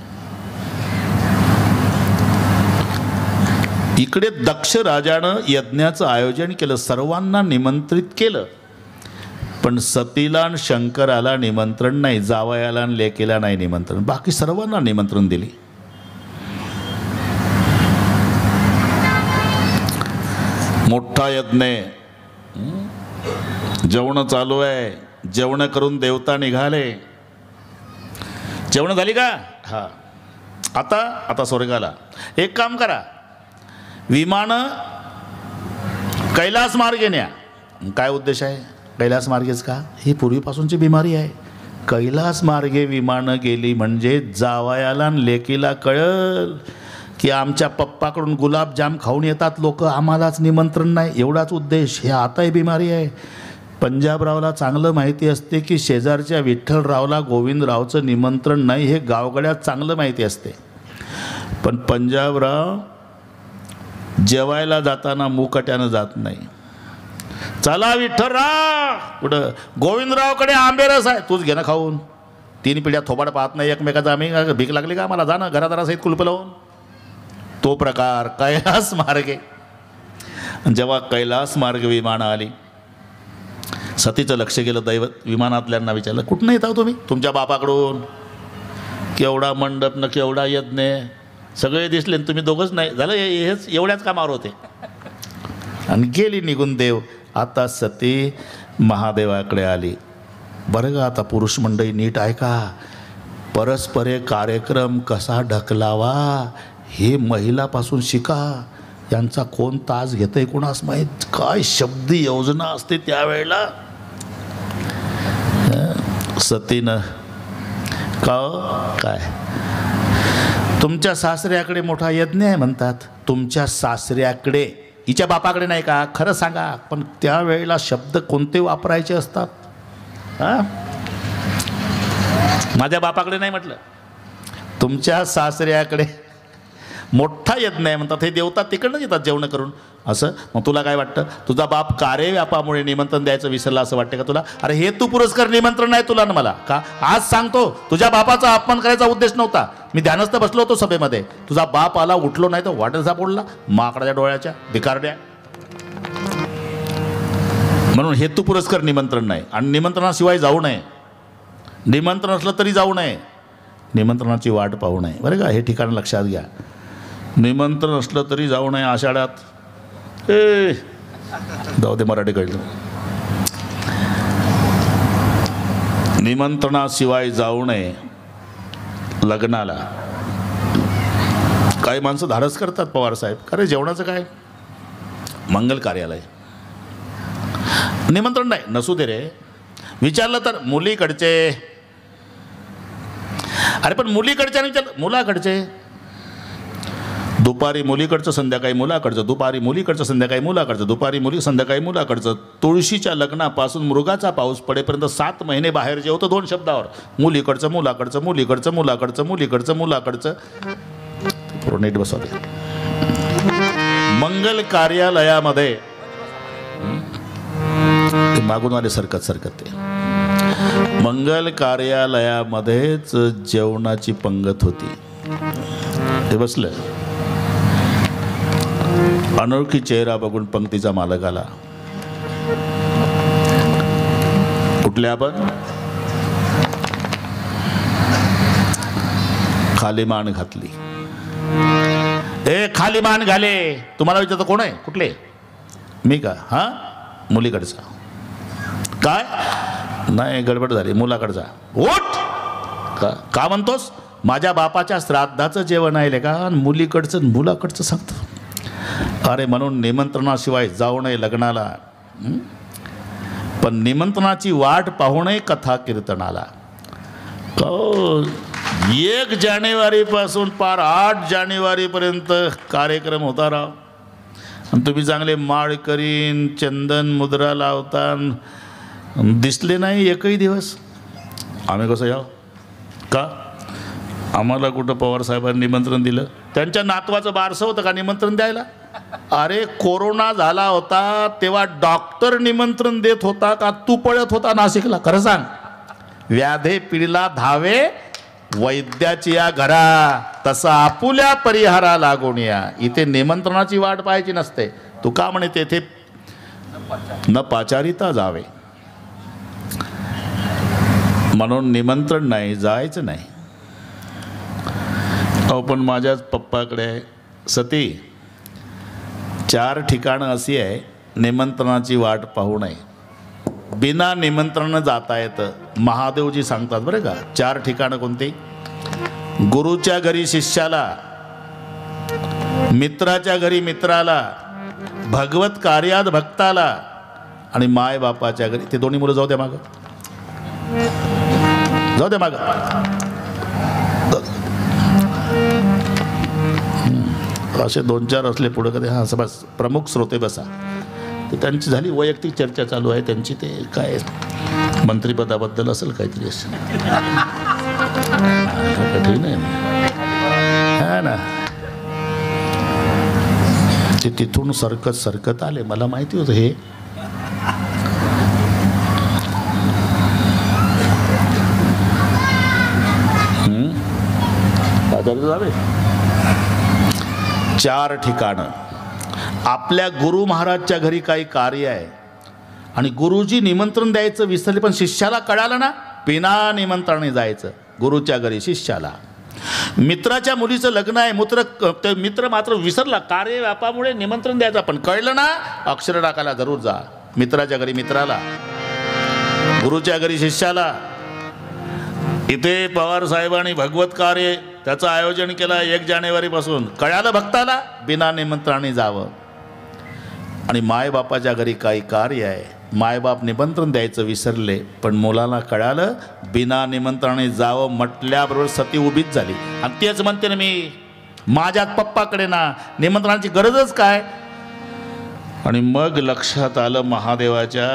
इकडे दक्ष राजानं यज्ञाचं आयोजन केलं, सर्वांना निमंत्रित केलं, पण सतीला आणि शंकराला निमंत्रण नाही, जावयाला आणि लेकीला नाही निमंत्रण, बाकी सर्वांना निमंत्रण दिली. मोठा यज्ञ, जेवण चालू आहे, जेवण करून देवता निघाले. जेवण झाली का, हा आता स्वर्गाला. एक काम करा, विमानं कैलास मार्गे न्या. काय उद्देश आहे कैलास मार्गेच का, ही पूर्वीपासूनची बिमारी आहे. कैलास मार्गे विमानं गेली म्हणजे जावयाला आणि लेकीला कळल की आमच्या पप्पाकडून गुलाबजाम खाऊन येतात लोक, आम्हालाच निमंत्रण नाही, एवढाच उद्देश. हे आताही बिमारी आहे. पंजाबरावला चांगलं माहिती असते की शेजारच्या विठ्ठलरावला गोविंदरावचं निमंत्रण नाही, हे गावगड्यात चांगलं माहिती असते. पण पंजाबराव जेवायला जाताना मुकट्यानं जात नाही. चला विठ्ठलराव, कुठं, गोविंदरावकडे आंबेरस आहे, तूच घे ना खाऊन. 3 पिढ्या थोबाड पाहत नाही एकमेकाचा, आम्ही भीक लागली का आम्हाला, जा ना घरादारासहित कुलप लावून. तो प्रकार कैलास मार्गे. जेव्हा कैलास मार्ग विमानं आली, सतीचं लक्ष गेलं. दैवत विमानातल्यांना विचारलं, कुठनं येत आहो तुम्ही, तुमच्या बापाकडून. केवढा मंडप न केवढा यज्ञ, सगळे दिसले, तुम्ही दोघंच नाही. झालं हेच, एवढ्याच कामावर होते. आणि गेली निघून देव. आता सती महादेवाकडे आली. बरं का, आता पुरुष मंडळी नीट ऐका, परस्परे कार्यक्रम कसा ढकलावा हे महिलापासून शिका. यांचा कोण तास घेतंय कोणास माहीत, काय शब्द योजना असते त्यावेळेला. सतीनं का काय, तुमच्या सासऱ्याकडे मोठा यज्ञ आहे म्हणतात. तुमच्या सासऱ्याकडे हिच्या बापाकडे नाही का? खरं सांगा. पण त्यावेळेला शब्द कोणते वापरायचे असतात? हां, माझ्या बापाकडे नाही म्हटलं, तुमच्या सासऱ्याकडे मोठा यज्ञ आहे म्हणतात, हे देवता तिकडनं येतात जेवण करून. असं मग तुला काय वाटतं? तुझा बाप कार्यव्यापामुळे निमंत्रण द्यायचं विसरला असं वाटतं का तुला? अरे हे तू पुरस्कार निमंत्रण नाही तुला ना मला का? आज सांगतो, तुझ्या बापाचा अपमान करायचा उद्देश नव्हता. मी ध्यानस्थ बसलो होतो सभेमध्ये, तुझा बाप आला, उठलो नाही तर वाटेल सापडला माकडाच्या डोळ्याच्या भिकारड्या. म्हणून हेतू पुरस्कार निमंत्रण नाही. आणि निमंत्रणाशिवाय जाऊ नये. निमंत्रण असलं तरी जाऊ नये, निमंत्रणाची वाट पाहू नये. बरं का, हे ठिकाण लक्षात घ्या. निमंत्रण असलं तरी जाऊ नये आषाढ्यात. जाऊ दे, मराठी कळलं. निमंत्रणाशिवाय जाऊ नये लग्नाला. काही माणसं धाडस करतात पवार साहेब, अरे जेवणाचं काय, मंगल कार्यालय निमंत्रण नाही, नसू दे रे. विचारलं तर मुलीकडचे. अरे पण मुलीकडचे आणि विचारलं मुलाकडचे. दुपारी मुलीकडचं, संध्याकाळी मुलाकडचं, दुपारी मुलीकडचं, संध्याकाळी मुलाकडचं, दुपारी मुली, संध्याकाळी मुलाकडचं. तुळशीच्या लग्नापासून मृगाचा पाऊस पडेपर्यंत 7 महिने बाहेर जेवतं 2 शब्दावर. मुलीकडचं, मुलाकडचं, मुलीकडचं, मुलाकडचं, मुलीकडचं, मुलाकडचं. नीट बसवले. मंगल कार्यालयामध्ये ते मागून आले सरकत ते. मंगल कार्यालयामध्येच जेवणाची पंगत होती. ते बसलं. अनोळखी चेहरा बघून पंक्तीचा मालक आला. कुठले आपण? खाली मान घातली. ए खाली मान घाले. तुम्हाला विचारतो कोण आहे? कुठले? मी का? हां, मुलीकडचा. काय? नाही, गडबड झाली, मुलाकडचा. उठ. का म्हणतोस? माझ्या बापाच्या श्राद्धाचं जेवण आहे का? मुलीकडचं मुलाकडचं सांगतो. अरे म्हणून निमंत्रणाशिवाय जाऊ नये लग्नाला. पण निमंत्रणाची वाट पाहू नये कथा कीर्तनाला. 1 जानेवारीपासून पार 8 जानेवारीपर्यंत कार्यक्रम होता राव. आणि तुम्ही चांगले माळ करीन, चंदन मुद्रा लावता, दिसले नाही एकही दिवस. आम्ही कसं यावं का? आम्हाला कुठं पवार साहेबांनी निमंत्रण दिलं? त्यांच्या नातवाचं बारसं होतं का निमंत्रण द्यायला? अरे कोरोना झाला होता तेव्हा डॉक्टर निमंत्रण देत होता का तू पळत होता नाशिकला? खरं सांग. व्याधे पिढीला धावे वैद्याची या घरा, तसा आपुल्या परिहारा लागून या. इथे निमंत्रणाची वाट पाहायची नसते. तू का म्हणे तेथे न पाचारिता जावे. म्हणून निमंत्रण नाही, जायचं नाही. अहो पण माझ्याच पप्पाकडे सती 4 ठिकाणं अशी आहे निमंत्रणाची वाट पाहू नये. बिना निमंत्रण जाता येतं. महादेवजी सांगतात बरं का. 4 ठिकाणं कोणती? गुरुच्या घरी शिष्याला, मित्राच्या घरी मित्राला, भगवत कार्यात भक्ताला आणि माय बापाच्या घरी. ते दोन्ही मुलं जाऊ द्या मागं, जाऊ द्या मागं. असे 2-4 असले पुढं कधी. हां बस, प्रमुख श्रोते बसा. तर त्यांची झाली वैयक्तिक चर्चा चालू आहे त्यांची. ते काय मंत्रिपदाबद्दल असेल काहीतरी असेल. कठीण आहे हा ना. ते तिथून सरकत आले. मला माहिती होतं हे. जावे 4 ठिकाणं. आपल्या गुरु महाराजच्या घरी काही कार्य आहे आणि गुरुजी निमंत्रण द्यायचं विसरले, पण शिष्याला कळालं ना, बिना निमंत्रणाने जायचं गुरुच्या घरी शिष्याला. मित्राच्या मुलीचं लग्न आहे, ते मित्र मात्र विसरला, कार्यव्यापामुळे निमंत्रण द्यायचं, पण कळलं ना, अक्षर टाकायला जरूर जा. मित्राच्या घरी मित्राला, गुरुच्या घरी शिष्याला. इथे पवार साहेबांनी भगवत कार्य त्याचं आयोजन केलं 1 जानेवारीपासून. कळालं भक्ताला, बिना निमंत्रणाने जावं. आणि मायबापाच्या घरी काही कार्य आहे, मायबाप निमंत्रण द्यायचं विसरले, पण मुलाला कळालं, बिना निमंत्रणाने जावं म्हटल्याबरोबर सती उभीच झाली. आणि तेच म्हणते ना मी, माझ्याच पप्पाकडे ना निमंत्रणाची गरजच काय. आणि मग लक्षात आलं महादेवाच्या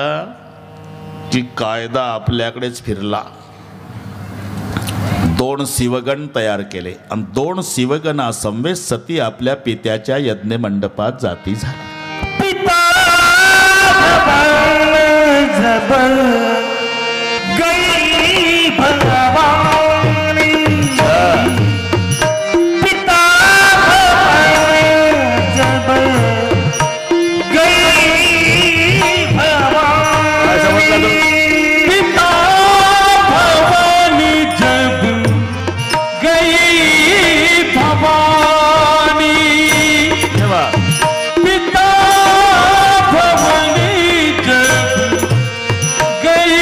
की कायदा आपल्याकडेच फिरला. 2 शिवगण तयार केले आणि 2 शिवगणा समवेत सती आपल्या पित्याच्या यज्ञ मंडपात जाती झाली. पिता जबल गई भगवानी, पिता जबल गई भवानी, पिता भवानी जब गई भवानी, पिता भवानी जब गई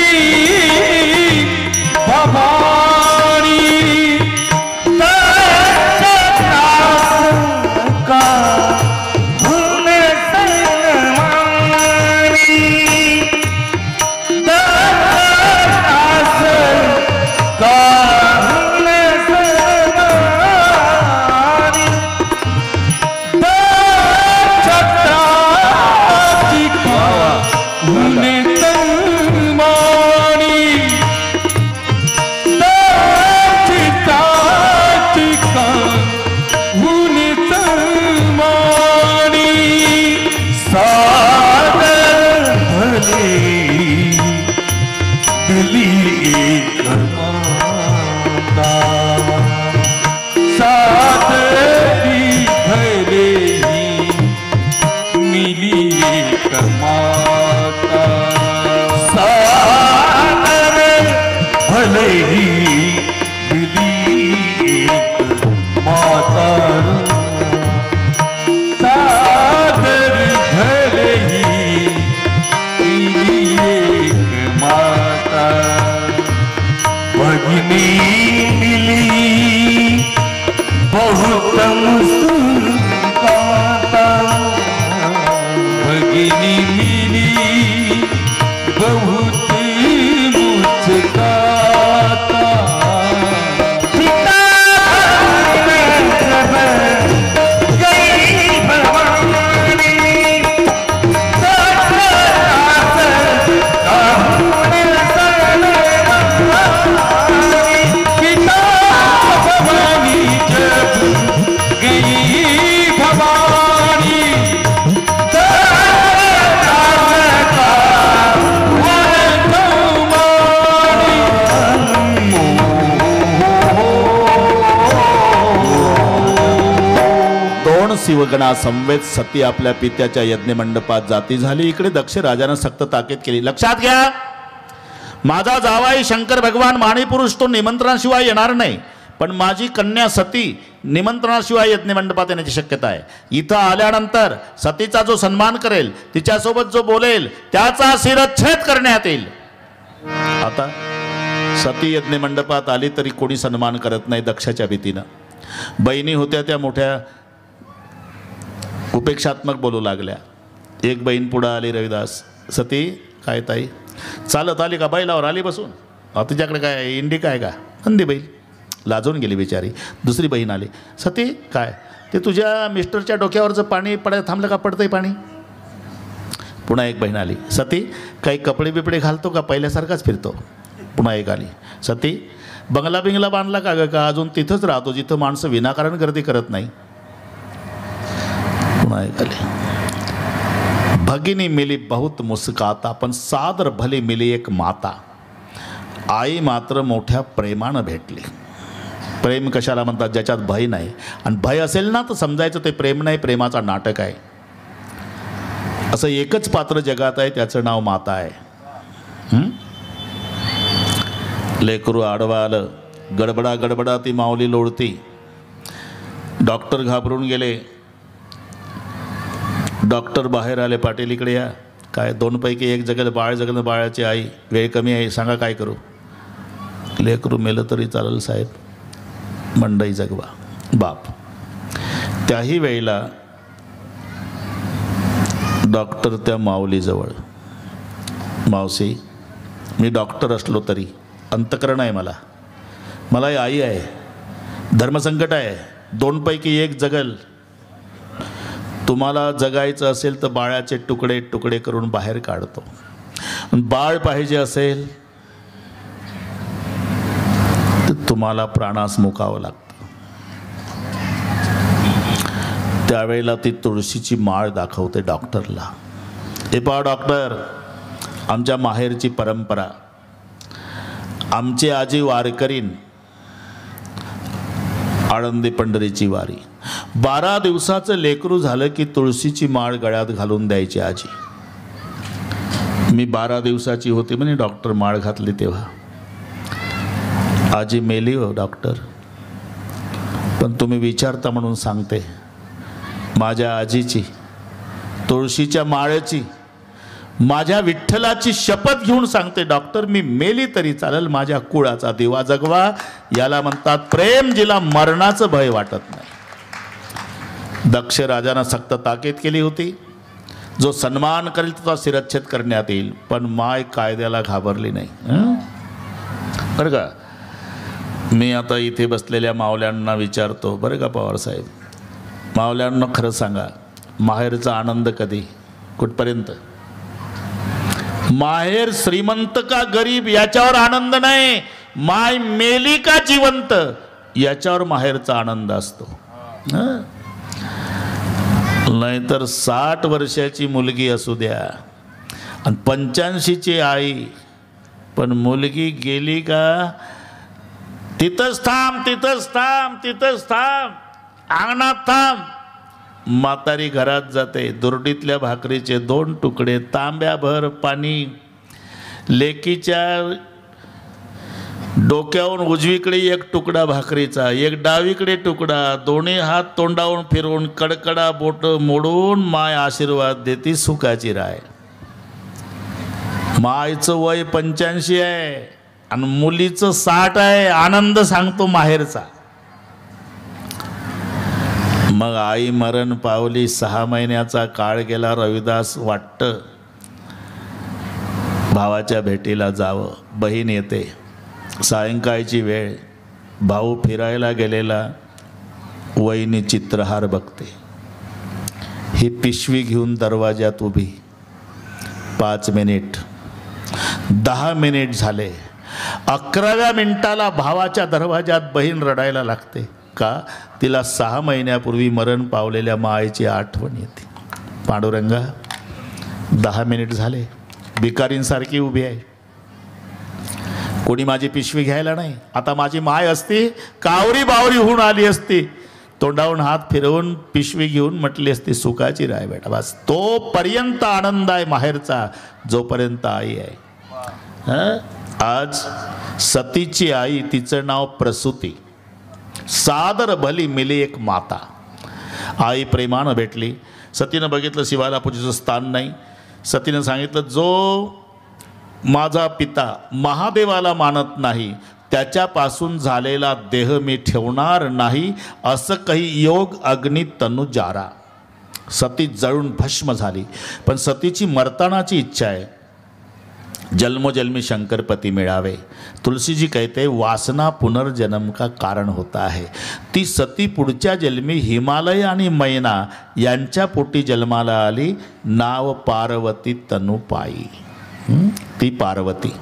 भवानी, का भूल सनमानी, का भूल सनमानी, छत्राची का भूल सनमानी, चिताची का भूल सनमानी, सादर भले दिली एक माता, सादरी भले मिली एक माता, सादर भले ही मिली एक माता, सादर भले ही मिली एक माता, भगिनी मिली बहुत मुस्कुराता, भगिनी मिली बहुत मुस्कुराता, पिता जब गई भवानी, पिता भवानी जब गई भवानी, शिवगणा समवेत सती आपल्या पित्याच्या यज्ञमंडपात जाती झाली. इकडे दक्ष राजानं सक्त ताकीद केली. लक्षात घ्या, माझा जावाई शंकर भगवान माणिपुरुष तो निमंत्रणाशिवाय येणार नाही, पण माझी कन्या सती निमंत्रणाशिवाय यज्ञमंडपात येण्याची शक्यता आहे. इथं आल्यानंतर सतीचा जो सन्मान करेल, तिच्यासोबत जो बोलेल, त्याचा शिरच्छेद करण्यात येईल. आता सती यज्ञमंडपात आली तरी कोणी सन्मान करत नाही दक्षाच्या भीतीनं. बहिणी होत्या त्या मोठ्या उपेक्षात्मक बोलू लागल्या. एक बहीण पुढं आली, रविदास, सती काय ताई चालत आली का? बैलावर आली बसून. तुझ्याकडे काय इंडी काय का? अंधी बैल. लाजून गेली बिचारी. दुसरी बहीण आली, सती काय ते तुझ्या मिस्टरच्या डोक्यावरचं पाणी पडायला थांबलं का? पडतंय पाणी. पुन्हा एक बहीण आली, सती काही कपडे बिपडे घालतो का? पहिल्यासारखाच फिरतो. पुन्हा एक आली, सती बंगला बिंगला बांधला का ग? का अजून तिथंच राहतो जिथं माणसं विनाकारण गर्दी करत नाही. पुन्हा एक आली, भगिनी मिली बहुत मुस्काता, पण सादर भली मिली एक माता. आई मात्र मोठ्या प्रेमानं भेटली. प्रेम कशाला म्हणतात? ज्याच्यात भय नाही. आणि भय असेल ना तर समजायचं ते प्रेम नाही, प्रेमाचा नाटक आहे. असं एकच पात्र जगात आहे, त्याचं नाव माता आहे. लेकरू आडवा आलं, गडबडा गडबडा ती माऊली लोळती. डॉक्टर घाबरून गेले. डॉक्टर बाहेर आले, पाटील इकडे या. काय? 2 पैकी 1 जगल, बाळ जगल, बाळाची आई. वेळ कमी आहे, सांगा काय करू? लेकरू मेलं तरी चालेल साहेब, मंडई जगवा. बाप त्याही वेळेला डॉक्टर त्या माऊलीजवळ, मावशी मी डॉक्टर असलो तरी अंतकरण आहे मला, मला आई आहे, धर्मसंकट आहे, 2 पैकी 1 जगल, तुम्हाला जगायचं असेल तर बाळाचे तुकडे तुकडे करून बाहेर काढतो. बाळ पाहिजे असेल तर तुम्हाला प्राणास मुकावं लागतं. त्यावेळेला ती तुळशीची माळ दाखवते डॉक्टरला. हे पहा डॉक्टर, आमच्या माहेरची परंपरा, आमची आजी वारकरीन, आळंदी पंढरीची वारी, 12 दिवसाचं लेकरू झालं की तुळशीची माळ गळ्यात घालून द्यायची आजी. मी 12 दिवसाची होती म्हणे डॉक्टर माळ घातली तेव्हा. आजी मेली हो डॉक्टर, पण तुम्ही विचारता म्हणून सांगते. माझ्या आजीची, तुळशीच्या माळेची, माझ्या विठ्ठलाची शपथ घेऊन सांगते डॉक्टर, मी मेली तरी चालेल, माझ्या कुळाचा दिवा जगवा. याला म्हणतात प्रेम, जिला मरणाचं भय वाटत नाही. दक्ष राजानं सक्त ताकीद केली होती, जो सन्मान करेल त्याचा शिरच्छेद करण्यात येईल, पण माय कायद्याला घाबरली नाही. बरं का, मी आता इथे बसलेल्या मावल्यांना विचारतो, बरं का पवार साहेब, मावल्यांना खरं सांगा, माहेरचा आनंद कधी कुठपर्यंत? माहेर श्रीमंत का गरीब याच्यावर आनंद नाही, माय मेली का जिवंत याच्यावर माहेरचा आनंद असतो. नाहीतर 60 वर्षाची मुलगी असू द्या आणि 85ची आई, पण मुलगी गेली का तिथंच थांब, तिथंच थांब, तिथंच थांब, अंगणात थांब. म्हातारी घरात जाते, दुरडीतल्या भाकरीचे 2 तुकडे, तांब्याभर पाणी, लेकीच्या डोक्यावरून उजवीकडे 1 तुकडा भाकरीचा, 1 डावीकडे तुकडा, दोन्ही हात तोंडावरून फिरवून कडकडा बोट मोडून माय आशीर्वाद देती सुखाची राय. मायचं वय 85 आहे आणि मुलीचं 60 आहे. आनंद सांगतो माहेरचा. मग आई मरण पावली, 6 महिन्याचा काळ गेला. रविदास वाटतं भावाच्या भेटीला जावं. बहीण येते, सायंकाळची वेळ, भाऊ फिरायला गेलेला, वहिनी चित्रहार बघते. ही पिशवी घेऊन दरवाजात उभी. 5 मिनिट, 10 मिनिट झाले. 11व्या मिनिटाला भावाच्या दरवाजात बहीण रडायला लागते. का? तिला 6 महिन्यापूर्वी मरण पावलेल्या मायेची आठवण येते. पांडुरंगा, 10 मिनिट झाले, भिकारींसारखी उभी आहे, कोणी माझी पिशवी घ्यायला नाही. आता माझी माय असती, कावरी बावरी होऊन आली असती, तोंडावरून हात फिरवून पिशवी घेऊन म्हटली असती सुखाची राय बेटा. बस तोपर्यंत आनंद आहे माहेरचा, जोपर्यंत आई आहे. आज सतीची आई, तिचं नाव प्रसूती, सादर भली मिली एक माता. आई प्रेमानं भेटली. सतीनं बघितलं शिवाला पूजेचं स्थान नाही. सतीनं सांगितलं, जो माझा पिता महादेवाला मानत नाही त्याच्यापासून झालेला देह मी ठेवणार नाही, असं काही योग अग्नी तनु जारा. सती जळून भस्म झाली. पण सतीची मरतानाची इच्छा आहे, जन्मोजन्मी शंकरपती मिळावे. तुलसी जी कहते वासना पुनर्जन्म का कारण होता है. ती सती पुढच्या जन्मी हिमालय आणि मैना यांच्या पोटी जन्माला आली. नाव पार्वती तनु पायी. ती पार्वती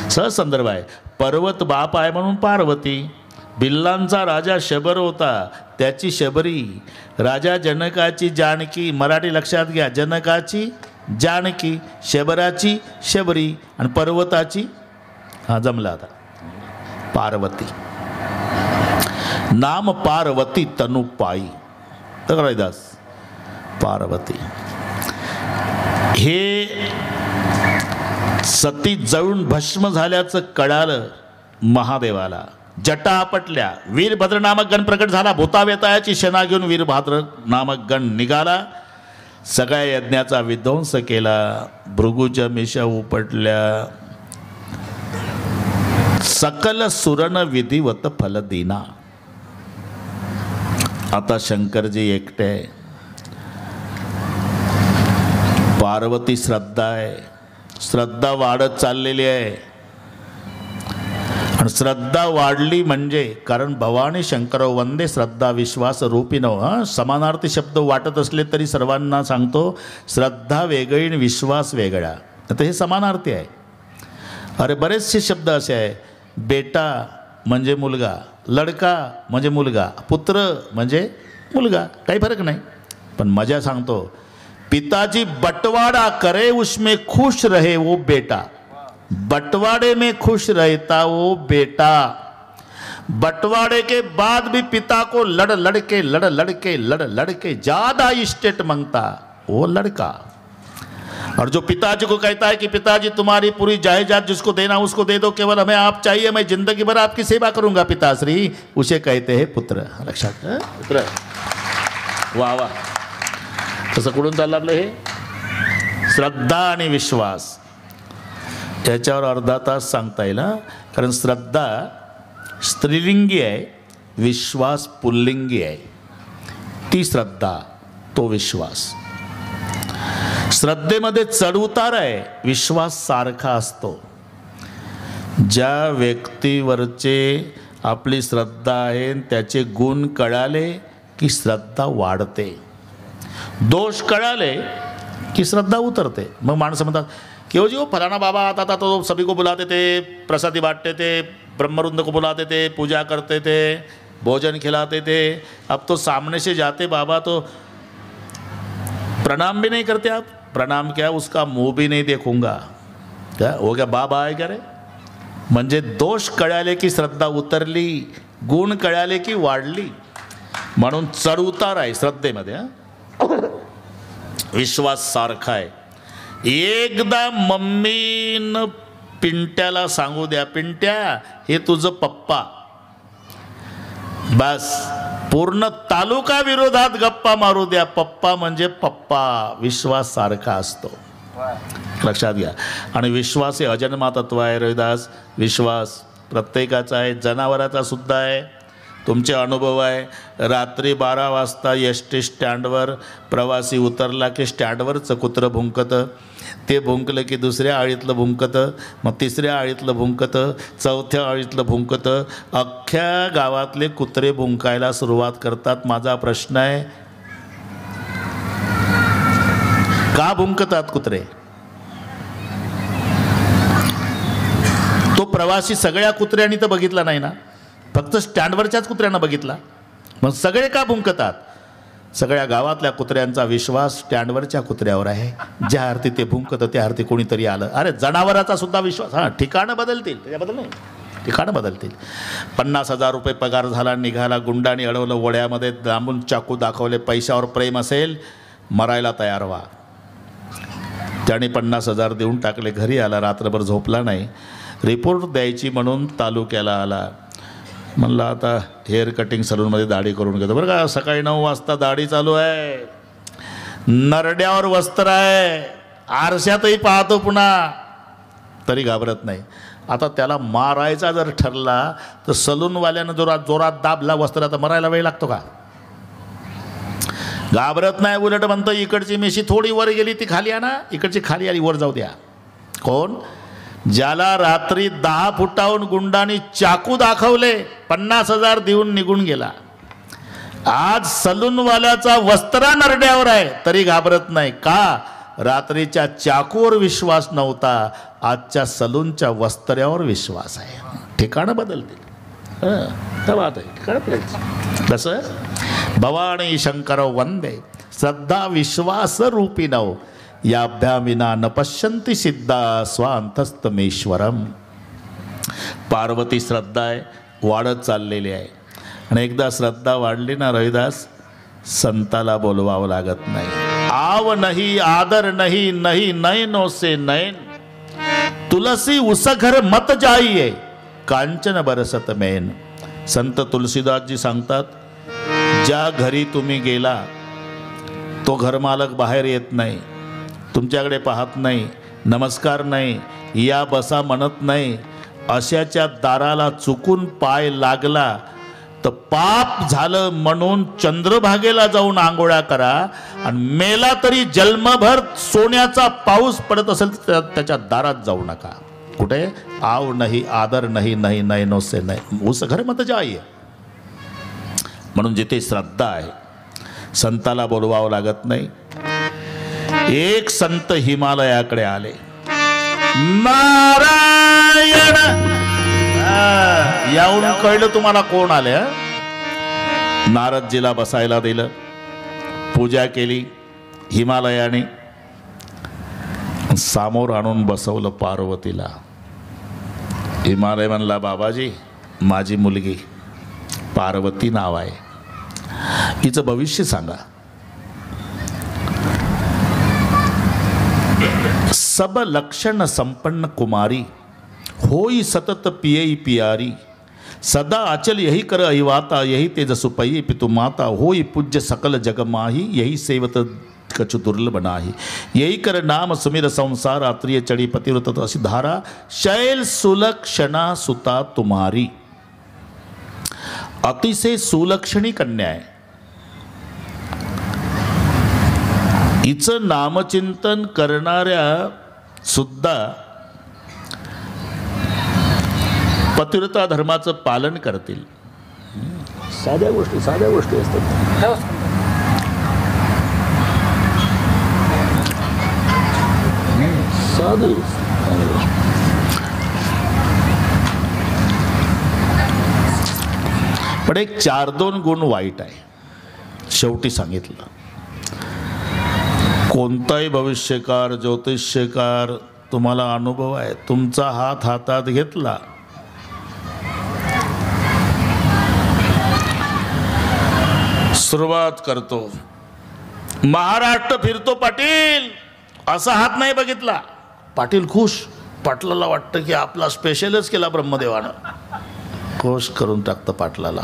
सहसंदर्भ आहे. पर्वत बाप आहे म्हणून पार्वती. बिल्लांचा राजा शबर होता, त्याची शबरी. राजा जनकाची जानकी, मराठी लक्षात घ्या, जनकाची जानकी, शबराची शबरी आणि पर्वताची, हा जमला आता, पार्वती. नाम पार्वती तनु पायी. रविदास पार्वती. हे सती जळून भस्म झाल्याचं कळालं महादेवाला. जटा आपटल्या. वीरभद्र नामक गण प्रकट झाला. भूतावेतायाची सेना घेऊन वीरभद्र नामक गण निघाला. सगळ्या यज्ञाचा विध्वंस केला. भृगूच्या मिशा उपटल्या. सकल सुरण विधिवत फल दिना. आता शंकरजी एकटे. पार्वती श्रद्धा आहे. श्रद्धा वाढत चाललेली आहे. आणि श्रद्धा वाढली म्हणजे, कारण भवानी शंकर वंदे श्रद्धा विश्वास रूपिनो. समानार्थी शब्द वाटत असले तरी सर्वांना सांगतो, श्रद्धा वेगळी आणि विश्वास वेगळा. आता हे समानार्थी आहे. अरे बरेचसे शब्द असे आहे, बेटा म्हणजे मुलगा, लडका म्हणजे मुलगा, पुत्र म्हणजे मुलगा, काही फरक नाही. पण मजा सांगतो, पिताजी बंटवारा करे उसमें खुश रहे वो बेटा, बंटवारे में खुश रहता वो बेटा. बंटवारे के बाद भी पिता को लड़ लड़के ज्यादा इस्टेट मांगता वो लड़का. और जो पिताजी को कहता है कि पिताजी तुम्हारी पूरी जायदाद जिसको देना उसको दे दो, केवल हमें आप चाहिए, मैं जिंदगी भर आपकी सेवा करूंगा पिताश्री, उसे कहते हैं पुत्र. लक्षात पुत्र. वा वा. तसं कुठून चाललं आपलं हे? श्रद्धा आणि विश्वास याच्यावर अर्धा तास सांगता येईल. कारण श्रद्धा स्त्रीलिंगी आहे, विश्वास पुल्लिंगी आहे. ती श्रद्धा, तो विश्वास. श्रद्धेमध्ये चढउतार आहे, विश्वास सारखा असतो. ज्या व्यक्तीवरचे आपली श्रद्धा आहे त्याचे गुण कळाले की श्रद्धा वाढते, दोष कळाले की श्रद्धा उतरते. मग माणसं म्हणतात क्यों जी वो फलाना बाबा आता था तो सभी को बुलाते थे, प्रसादी बांटते थे, ब्रह्मरुंद को बुलाते थे, पूजा करते थे, भोजन खिलाते थे. अब तो सामने से जाते बाबा तो प्रणाम भी नहीं करते. आप प्रणाम क्या, उसका मुंह भी नहीं देखूंगा. क्या हो गया, बाबा आहे का रे? म्हणजे दोष कळाले की श्रद्धा उतरली, गुण कळाले की वाढली. म्हणून चढउतार आहे श्रद्धेमध्ये. विश्वास सारखा आहे. एकदा मम्मीनं पिंट्याला सांगू द्या, पिंट्या हे तुझं पप्पा, बस पूर्ण तालुका विरोधात गप्पा मारू द्या, पप्पा म्हणजे पप्पा. विश्वास सारखा असतो, लक्षात घ्या. आणि विश्वास हे अजन्मा तत्व आहे रविदास. विश्वास प्रत्येकाचा आहे, जनावराचा सुद्धा आहे. तुमचे अनुभव आहे, रात्री 12 वाजता एस टी स्टँडवर प्रवासी उतरला की स्टँडवरचं कुत्रं भुंकतं, ते भुंकलं की दुसऱ्या आळीतलं भुंकतं, मग तिसऱ्या आळीतलं भुंकतं, चौथ्या आळीतलं भुंकतं. अख्ख्या गावातले कुत्रे भुंकायला सुरुवात करतात. माझा प्रश्न आहे, का भुंकतात कुत्रे? तो प्रवासी सगळ्या कुत्र्यांनी तर बघितला नाही ना, फक्त स्टँडवरच्याच कुत्र्यांना बघितला. मग सगळे का भुंकतात? सगळ्या गावातल्या कुत्र्यांचा विश्वास स्टँडवरच्या कुत्र्यावर आहे. ज्या अर्थी ते भुंकतं त्या अर्थी कोणीतरी आलं. अरे जनावराचा सुद्धा विश्वास. हां, ठिकाणं बदलतील, त्याच्याबद्दल नाही, ठिकाणं बदलतील. 50,000 रुपये पगार झाला, निघाला, गुंडांनी अडवलं, वड्यामध्ये लांबून चाकू दाखवले, पैशावर प्रेम असेल मरायला तयार व्हा. त्याने 50,000 देऊन टाकले, घरी आला, रात्रभर झोपला नाही. रिपोर्ट द्यायची म्हणून तालुक्याला आला. म्हणलं आता हेअर कटिंग सलूनमध्ये दाढी करून घेतो बरं का. सकाळी 9 वाजता दाढी चालू आहे, नरड्यावर वस्त्र आहे, आरशातही पाहतो पुन्हा, तरी घाबरत नाही. आता त्याला मारायचा जर ठरला तर सलूनवाल्यानं जोरात दाबला वस्त्र, तर मरायला वेळ लागतो का? घाबरत नाही, उलट म्हणतं इकडची मिशी थोडी वर गेली ती खाली आणा, इकडची खाली आली वर जाऊ द्या. कोण? ज्याला रात्री 10 फुटाहून गुंडांनी चाकू दाखवले, 50,000 देऊन निघून गेला. आज सलूनवाल्याचा वस्त्रा नरड्यावर आहे तरी घाबरत नाही. का? रात्रीच्या चाकूवर विश्वास नव्हता, आजच्या सलूनच्या वस्त्र्यावर विश्वास आहे. ठिकाणं बदलतील. बात आहे, ठिकाणं बदलतील. कसं? भवानी शंकर वंदे श्रद्धा विश्वास रूपिणौ, याभ्यामिना न पश्यन्ति सिद्धा स्वांतस्तमेश्वरम. पार्वती श्रद्धा आहे, वाढत चाललेली आहे. आणि एकदा श्रद्धा वाढली ना रविदास, संताला बोलवावं लागत नाही. आव नाही, आदर नाही, नाही नयनों से नयन, तुलसी उसघर मत जाइये, कांचन बरसत मैन. संत तुलसीदासजी सांगतात, ज्या घरी तुम्ही गेला तो घरमालक बाहेर येत नाही, तुमच्याकडे पाहत नाही, नमस्कार नाही, या बसा म्हणत नाही, अशाच्या दाराला चुकून पाय लागला तर पाप झालं म्हणून चंद्रभागेला जाऊन आंघोळ्या करा. आणि मेला तरी जन्मभर सोन्याचा पाऊस पडत असेल तर त्याच्या दारात जाऊ नका. कुठे आव नाही आदर नाही नाही नाही नोसे नाही उस घर मत जाईये. म्हणून जिथे श्रद्धा आहे संताला बोलवावं लागत नाही. एक संत हिमालयाकडे आले. नारायण यावरून कळलं तुम्हाला कोण आले. नारदजीला बसायला दिलं, पूजा केली, हिमालयाने समोर आणून बसवलं पार्वतीला. हिमालय म्हणला, बाबाजी माझी मुलगी पार्वती नाव आहे, हिचं भविष्य सांगा. सब लक्षण संपन्न कुमारी, होई सतत पियई पियारी, सदा अचल यही कर अहिवाता, यही तेज सुपई पितु माता, होई पूज्य सकल जग माही, यही सेवत कछु दुर्लभ नाही, यही कर नाम सुमिर संसार, आत्रिय चढ़ी पतिव्रत असी धारा, शैल सुलक्षणा सुता तुम्हारी. अतिशय सुलक्षणी कन्या आहे. हिचं नामचिंतन करणाऱ्या सुद्धा पतिव्रता धर्माचं पालन करतील. साध्या गोष्टी असतात. साधी पण एक 4-2 गुण वाईट आहे. शेवटी सांगितलं, कोणताही भविष्यकार ज्योतिष्यकार तुम्हाला अनुभव आहे, तुमचा हात हातात घेतला, सुरुवात करतो, महाराष्ट्र फिरतो पाटील, असा हात नाही बघितला. पाटील खुश, पाटलाला वाटतं की आपला स्पेशलच केला ब्रह्मदेवानं, खुश करून टाकतं पाटलाला.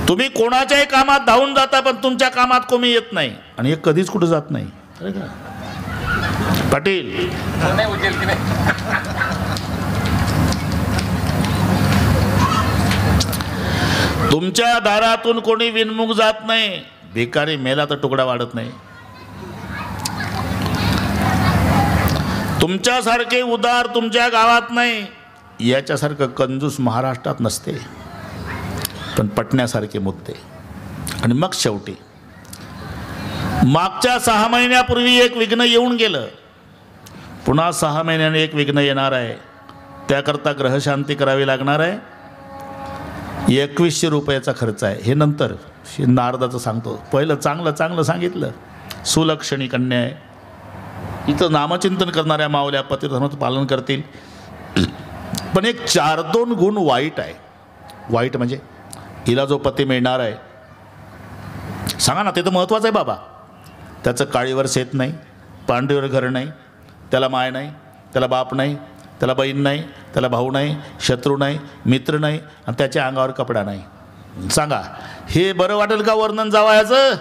तुम्ही कोणाच्याही कामात धावून जाता पण तुमच्या कामात कोणी येत नाही आणि हे कधीच कुठं जात नाही. पाटील तुमच्या दारातून कोणी विनमुख जात नाही. भिकारी मेला तर तुकडा वाढत नाही. तुमच्यासारखे उदार तुमच्या गावात नाही, याच्यासारखं कंजूस महाराष्ट्रात नसते. पण पटण्यासारखे मुद्दे. आणि मग शेवटी मागच्या 6 महिन्यापूर्वी एक विघ्न येऊन गेलं, पुन्हा 6 महिन्याने एक विघ्न येणार आहे. त्याकरता ग्रहशांती करावी लागणार आहे. 2100 रुपयाचा खर्च आहे. हे नंतर नारदाचं सांगतो. पहिलं चांगलं सांगितलं. सुलक्षणी कन्या आहे. इथं नामचिंतन करणाऱ्या मावल्या पतिधर्माचं पालन करतील. पण एक 4-2 गुण वाईट आहे. वाईट म्हणजे हिला जो पती मिळणार आहे, सांगा ना, ते तर महत्त्वाचं आहे बाबा. त्याचं काळीवर शेत नाही, पांढरीवर घर नाही, त्याला माय नाही, त्याला बाप नाही, त्याला बहीण नाही, त्याला भाऊ नाही, शत्रू नाही, मित्र नाही, आणि त्याच्या अंगावर कपडा नाही. सांगा, हे बरं वाटेल का वर्णन जावयाचं?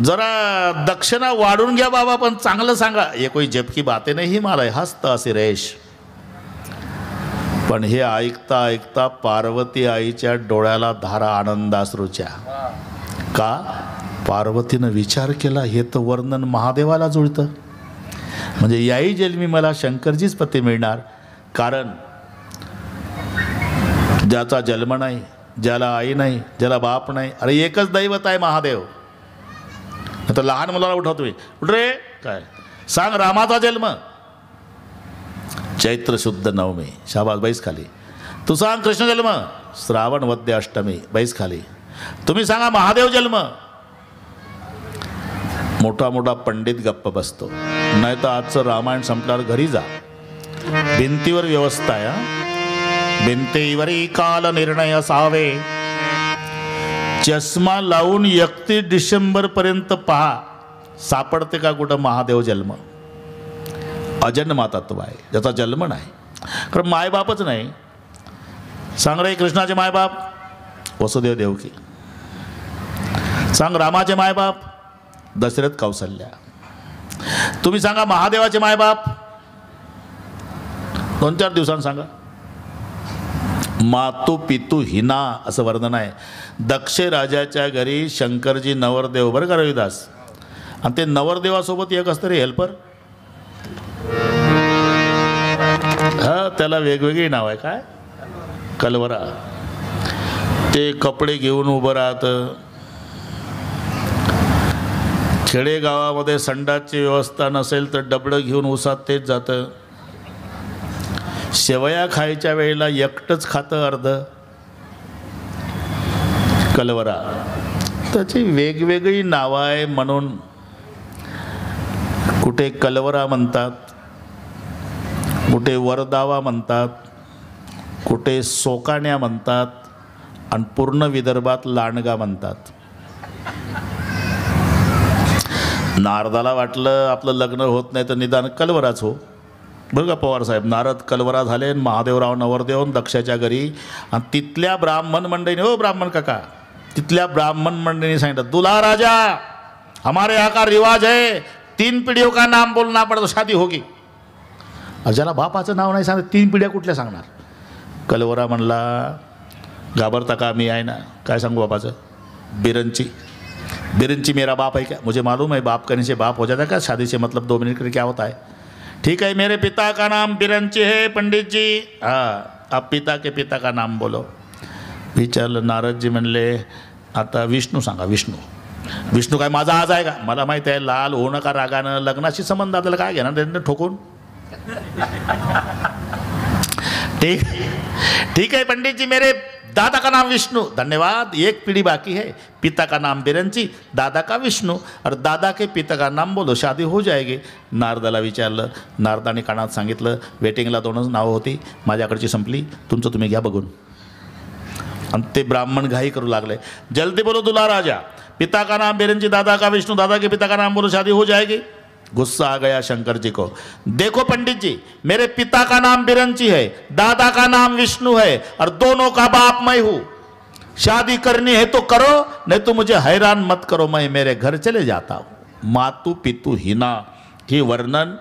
जरा दक्षिणा वाढून घ्या बाबा, पण चांगलं सांगा. हे कोई जबकी बाते नाही हिमालय हस्त असे रेश. पण हे ऐकता ऐकता पार्वती आईच्या डोळ्याला धारा आनंदाश्रूच्या. का? पार्वतीनं विचार केला, हे तर वर्णन महादेवाला जुळतं. म्हणजे याही जन्मी मला शंकरजीच पती मिळणार. कारण ज्याचा जन्म नाही, ज्याला आई नाही, ज्याला बाप नाही, अरे एकच दैवत आहे महादेव. आता लहान मुलाला उठवतो मी, उठ रे, काय सांग रामाचा जन्म चैत्र शुद्ध नवमी, शाबास बैस खाली. तू सांग कृष्ण जन्म श्रावण वद्य अष्टमी, बैस खाली. तुम्ही सांगा महादेव जन्म. मोठा मोठा पंडित गप्प बसतो. नाही तर आजचं रामायण संपल्यावर घरी जा, भिंतीवर व्यवस्था आहे. भिंतीवरी काल निर्णय असावे. चष्मा लावून 31 डिसेंबर पर्यंत पहा, सापडते का कुठं महादेव जन्म. अजन्मा तत्व आहे, ज्याचा जन्म नाही. कारण मायबापच नाही. सांग रे कृष्णाचे मायबाप वसुदेव देवकी. सांग रामाचे मायबाप दशरथ कौसल्या. तुम्ही सांगा महादेवाचे मायबाप 2-4 दिवसांनी सांगा. मातू पितू हिना असं वर्णन आहे. दक्ष राजाच्या घरी शंकरजी नवरदेव, बरं का रविदास, आणि ते नवरदेवासोबत एक असतं रे हेल्पर, हा त्याला वेगवेगळी नाव आहे, काय कलवरा. ते कपडे घेऊन उभं राहतं. खेडेगावामध्ये संडासची व्यवस्था नसेल तर डबडं घेऊन उसात तेच जातं. शेवया खायच्या वेळेला एकटंच खातं अर्ध. कलवरा. त्याची वेगवेगळी नावं आहे म्हणून कुठे कलवरा म्हणतात, कुठे वरदावा म्हणतात, कुठे सोकाण्या म्हणतात आणि पूर्ण विदर्भात लांडगा म्हणतात. नारदाला वाटलं आपलं लग्न होत नाही तर निदान कलवराच हो. बरं का पवार साहेब, नारद कलवरा झाले, महादेवराव नवरदेव दक्षाच्या घरी. आणि तिथल्या ब्राह्मण मंडळीने, हो ब्राह्मण काका, तिथल्या ब्राह्मण मंडळीने सांगितलं, दुल्हा राजा हमारे यहाँ का रिवाज है 3 पीढ़ियों का नाम बोलना पड़ता तो शादी होगी. ज्याला बापाचं नाव नाही सांगत 3 पिढ्या कुठल्या सांगणार. कलवरा म्हणला, घाबरता का, मी आहे ना, काय सांगू बापाचं, बिरंची मेरा बाप है क्या, मुझे मालूम है बाप करने से बाप हो जाता है क्या, शादी से मतलब 2 मिनट के क्या होता है. ठीक है, मेरे पिता का नाम बिरंची है पंडित जी. हाँ, अब पिता के पिता का नाम बोलो. विचारलं. नारदजी म्हणले, आता विष्णू सांगा. विष्णू काय माझा आज आहे का, मला माहीत आहे लाल होणं का रागानं, लग्नाशी संबंध आपल्याला काय घेणार त्यांनी ठोकून. ठीक है पंडित जी, मेरे दादा का नाम विष्णु. धन्यवाद, एक पीढ़ी बाकी है. पिता का नाम बिरंची, दादा का विष्णु, और दादा के पिता का नाम बोलो, शादी हो जाएगी. नारदाला विचारलं. नारदाने कानात सांगितलं, वेटिंगला 2च नावं होती, माझ्याकडची संपली, तुमचं तुम्ही घ्या बघून. आणि ते ब्राह्मण घाई करू लागले, जल्दी बोलो दुल्हा राजा, पिता का नाम बिरंची, दादा का विष्णु, दादा के पिता का नाम बोलो, शादी हो जाएगी. गुस्सा आ गया शंकर जी को. देखो पंडित जी, मेरे पिता का नाम बिरंची है, दादा का नाम विष्णु है, और दोनों का बाप मैं हूं. शादी करनी है तो करो, नहीं तो मुझे हैरान मत करो, मैं मेरे घर चले जाता हूं. मातू पितू हिना हे वर्णन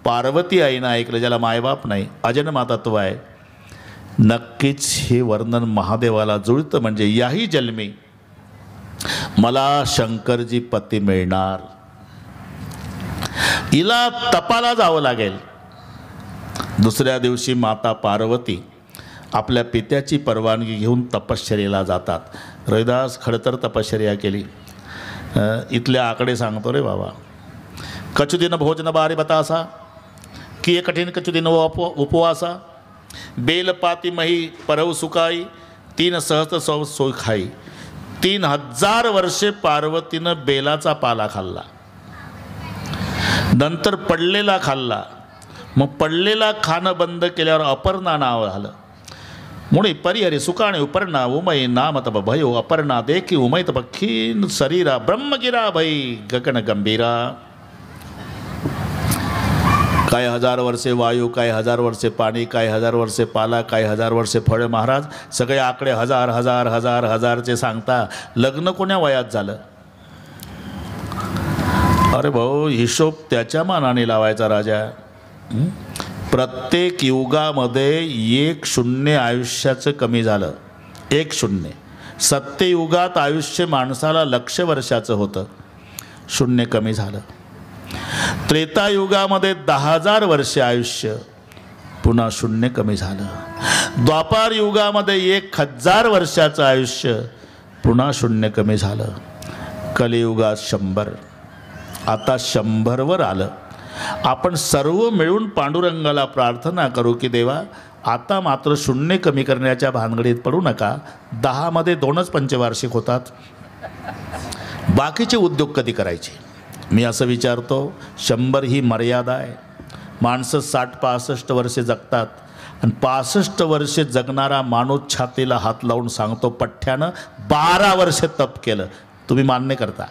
पार्वती आईनं ऐकलं, ज्याला मायबाप नाही, अजन्मातत्व आहे. नक्कीच हे वर्णन महादेवाला जुळतं. म्हणजे याही जन्मी मला शंकरजी पती मिळणार. हिला तपाला जावं लागेल. दुसऱ्या दिवशी माता पार्वती आपल्या पित्याची परवानगी घेऊन तपश्चर्येला जातात. रविदास खडतर तपश्चर्या केली. इथले आकडे सांगतो रे बाबा. कचुदिन भोजन बारी बतासा, किए कठीण कचुदिन उपवासा, बेलपाती मही परव सुकाई, 3 सहस्त्र सोय खाई. 3000 वर्षे पार्वतीनं बेलाचा पाला खाल्ला, नंतर पडलेला खाल्ला. मग पडलेला खाणं बंद केल्यावर अपर्णा नाव झालं. मुळे परिहरी सुकाणे उपर्णा उमय नाम तब भयो, अपर्णा देखी उमय तब खीन शरीरा, ब्रह्मगिरा भई गगन गंभीरा. काय 1000 वर्षे वायू, काय 1000 वर्षे पाणी, काय 1000 वर्षे पाला, काय 1000 वर्षे फळ. महाराज सगळे आकडे 1000 सांगता. लग्न कोण्या वयात झालं. अरे भाऊ, हिशोब त्याच्या मानाने लावायचा राजा. प्रत्येक युगामध्ये 1 शून्य आयुष्याचं कमी झालं. 1 शून्य. सत्ययुगात आयुष्य माणसाला 1,00,000 वर्षाचं होतं, 0 कमी झालं. त्रेतायुगामध्ये 10,000 वर्षे आयुष्य, पुन्हा 0 कमी झालं. द्वापार युगामध्ये 1,000 वर्षाचं आयुष्य, पुन्हा 0 कमी झालं. कलियुगात 100, आता 100वर आलं. आपण सर्व मिळून पांडुरंगाला प्रार्थना करू की देवा, आता मात्र 0 कमी करण्याच्या भानगडीत पडू नका. 10 मध्ये 2च पंचवार्षिक होतात. बाकीचे उद्योग कधी करायचे. मी असं विचारतो, 100 ही मर्यादा आहे. माणसं 60-65 वर्षे जगतात आणि 65 वर्षे जगणारा माणूस छातीला हात लावून सांगतो, पठ्ठ्यानं 12 वर्षे तप केलं. तुम्ही मान्य करता.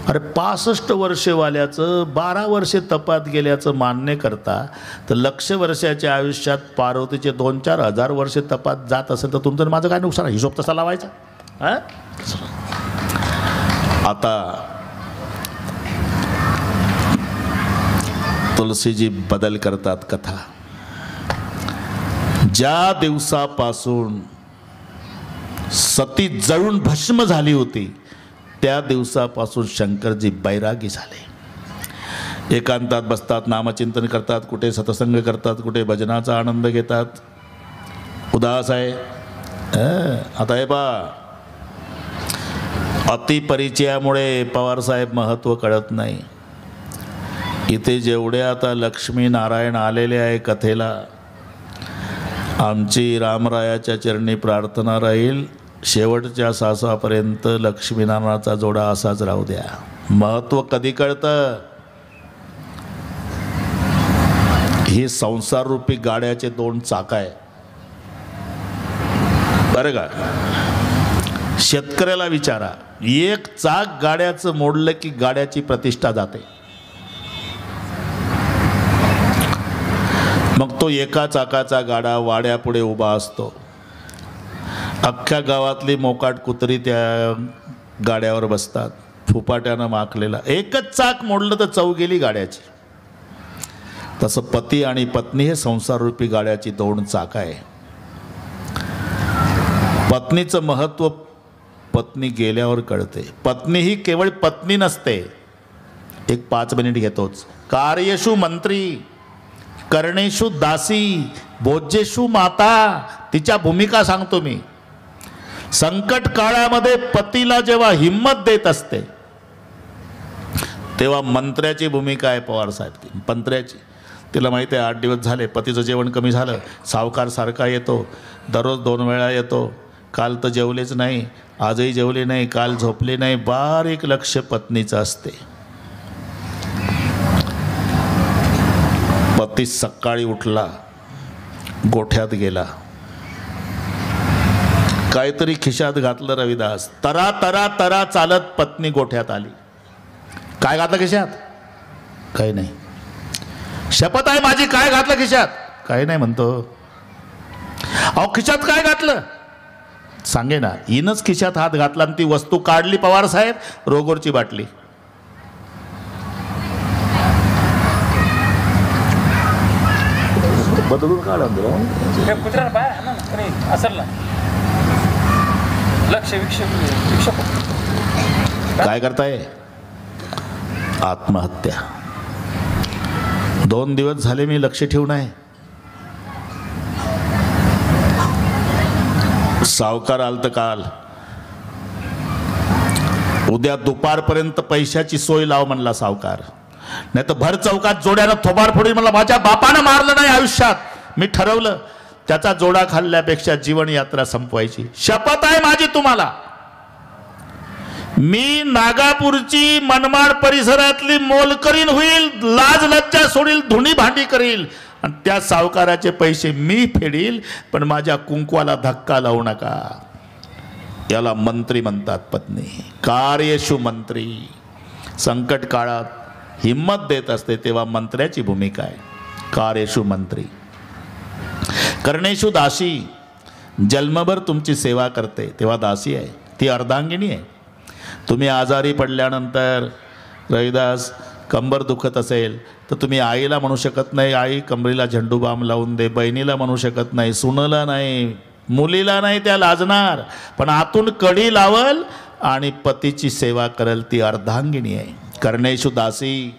अरे 65 वर्षेवाल्याचं 12 वर्षे तपात गेल्याचं मान्य करता, तर 1,00,000 वर्षाच्या आयुष्यात पार्वतीचे 2-4 हजार वर्षे तपात जात असेल तर तुमचं माझं काय नुकसान. हिशोब तसा लावायचा. हां, आता तुलसीजी बदल करतात कथा. ज्या दिवसापासून सती जळून भस्म झाली होती त्या दिवसापासून शंकरजी बैरागी झाले. एकांतात बसतात, नामचिंतन करतात, कुठे सत्संग करतात, कुठे भजनाचा आनंद घेतात. उदास आहे. आता हे पहा, अतिपरिचयामुळे पवारसाहेब महत्त्व कळत नाही. इथे जेवढे आता लक्ष्मी नारायण आलेले आहे कथेला, आमची रामरायाच्या चरणी प्रार्थना राहील, शेवटच्या सासापर्यंत लक्ष्मीनारायणाचा जोडा असाच राहू द्या. महत्त्व कधी कळतं? ही संसाररूपी गाड्याचे 2 चाक आहे बरं का. शेतकऱ्याला विचारा, एक चाक गाड्याचं मोडलं की गाड्याची प्रतिष्ठा जाते. मग तो एका चाकाचा गाडा वाड्यापुढे उभा असतो. अख्ख्या गावातली मोकाट कुत्री त्या गाड्यावर बसतात, फुपाट्यानं माखलेला. एकच चाक मोडलं तर चव गेली गाड्याची. तसं पती आणि पत्नी हे संसाररूपी गाड्याची 2 चाक आहे. पत्नीचं महत्त्व पत्नी गेल्यावर कळते. पत्नी ही केवळ पत्नी नसते. एक 5 मिनिट घेतोच. कार्येषु मंत्री, करणेषु दासी, भोज्येषु माता. तिच्या भूमिका सांगतो मी. संकट काळामध्ये पतीला जेव्हा हिम्मत देत असते तेव्हा मंत्र्याची भूमिका आहे पवारसाहेब. मंत्र्याची. तिला माहिती आहे 8 दिवस झाले पतीचं जेवण कमी झालं. सावकार सारखा येतो, दररोज 2 वेळा येतो. काल तर जेवलेच नाही, आजही जेवले नाही, काल झोपले नाही. बारीक लक्ष पत्नीचं असते. पती सकाळी उठला, गोठ्यात गेला, काहीतरी खिशात घातलं. रविदास तरा तरा तरा चालत पत्नी गोठ्यात आली. काय घातलं खिशात? काही नाही. शपथ आहे माझी, काय घातलं खिशात? काही नाही म्हणतो. अहो खिशात काय घातलं? सांगे ना. हिनच खिशात हात घातला आणि ती वस्तू काढली पवार साहेब, रोगोरची बाटली. बदलून काढा असेल ना लक्ष विक्षेप. काय करताय? आत्महत्या. 2 दिवस झाले मी लक्ष ठेवून आहे. सावकार आलत काल. उद्या दुपारपर्यंत पैशाची सोय लाव म्हणला सावकार, नाही तर भर चौकात जोड्यानं थोबाड फोडी. मला माझ्या बापानं मारलं नाही आयुष्यात. मी ठरवलं त्याचा जोडा खाल्ल्यापेक्षा जीवन यात्रा संपवायची. शपथ आहे माझी तुम्हाला. मी नागापूरची मनमाड परिसरातली मोलकरीण होईल, लाज लज्जा सोडील, धुणी भांडी करील आणि त्या सावकाराचे पैसे मी फेडील, पण माझ्या कुंकवाला धक्का लावू नका. याला मंत्री म्हणतात पत्नी. कार्येषु मंत्री. संकट काळात हिम्मत देत असते तेव्हा मंत्र्याची भूमिका आहे. कार्येषु मंत्री. करणेषु दासी. जन्मभर तुमची सेवा करते तेव्हा दासी आहे, ती अर्धांगिनी आहे. तुम्ही आजारी पडल्यानंतर रविदास कंबर दुखत असेल तर तुम्ही आईला म्हणू शकत नाही आई कमरेला झेंडूबाम लावून दे. बहिणीला म्हणू शकत नाही, सुनला नाही, मुलीला नाही, त्या लाजणार. पण आतून कडी लावल आणि पतीची सेवा करल, ती अर्धांगिनी आहे. करणेषु दासी,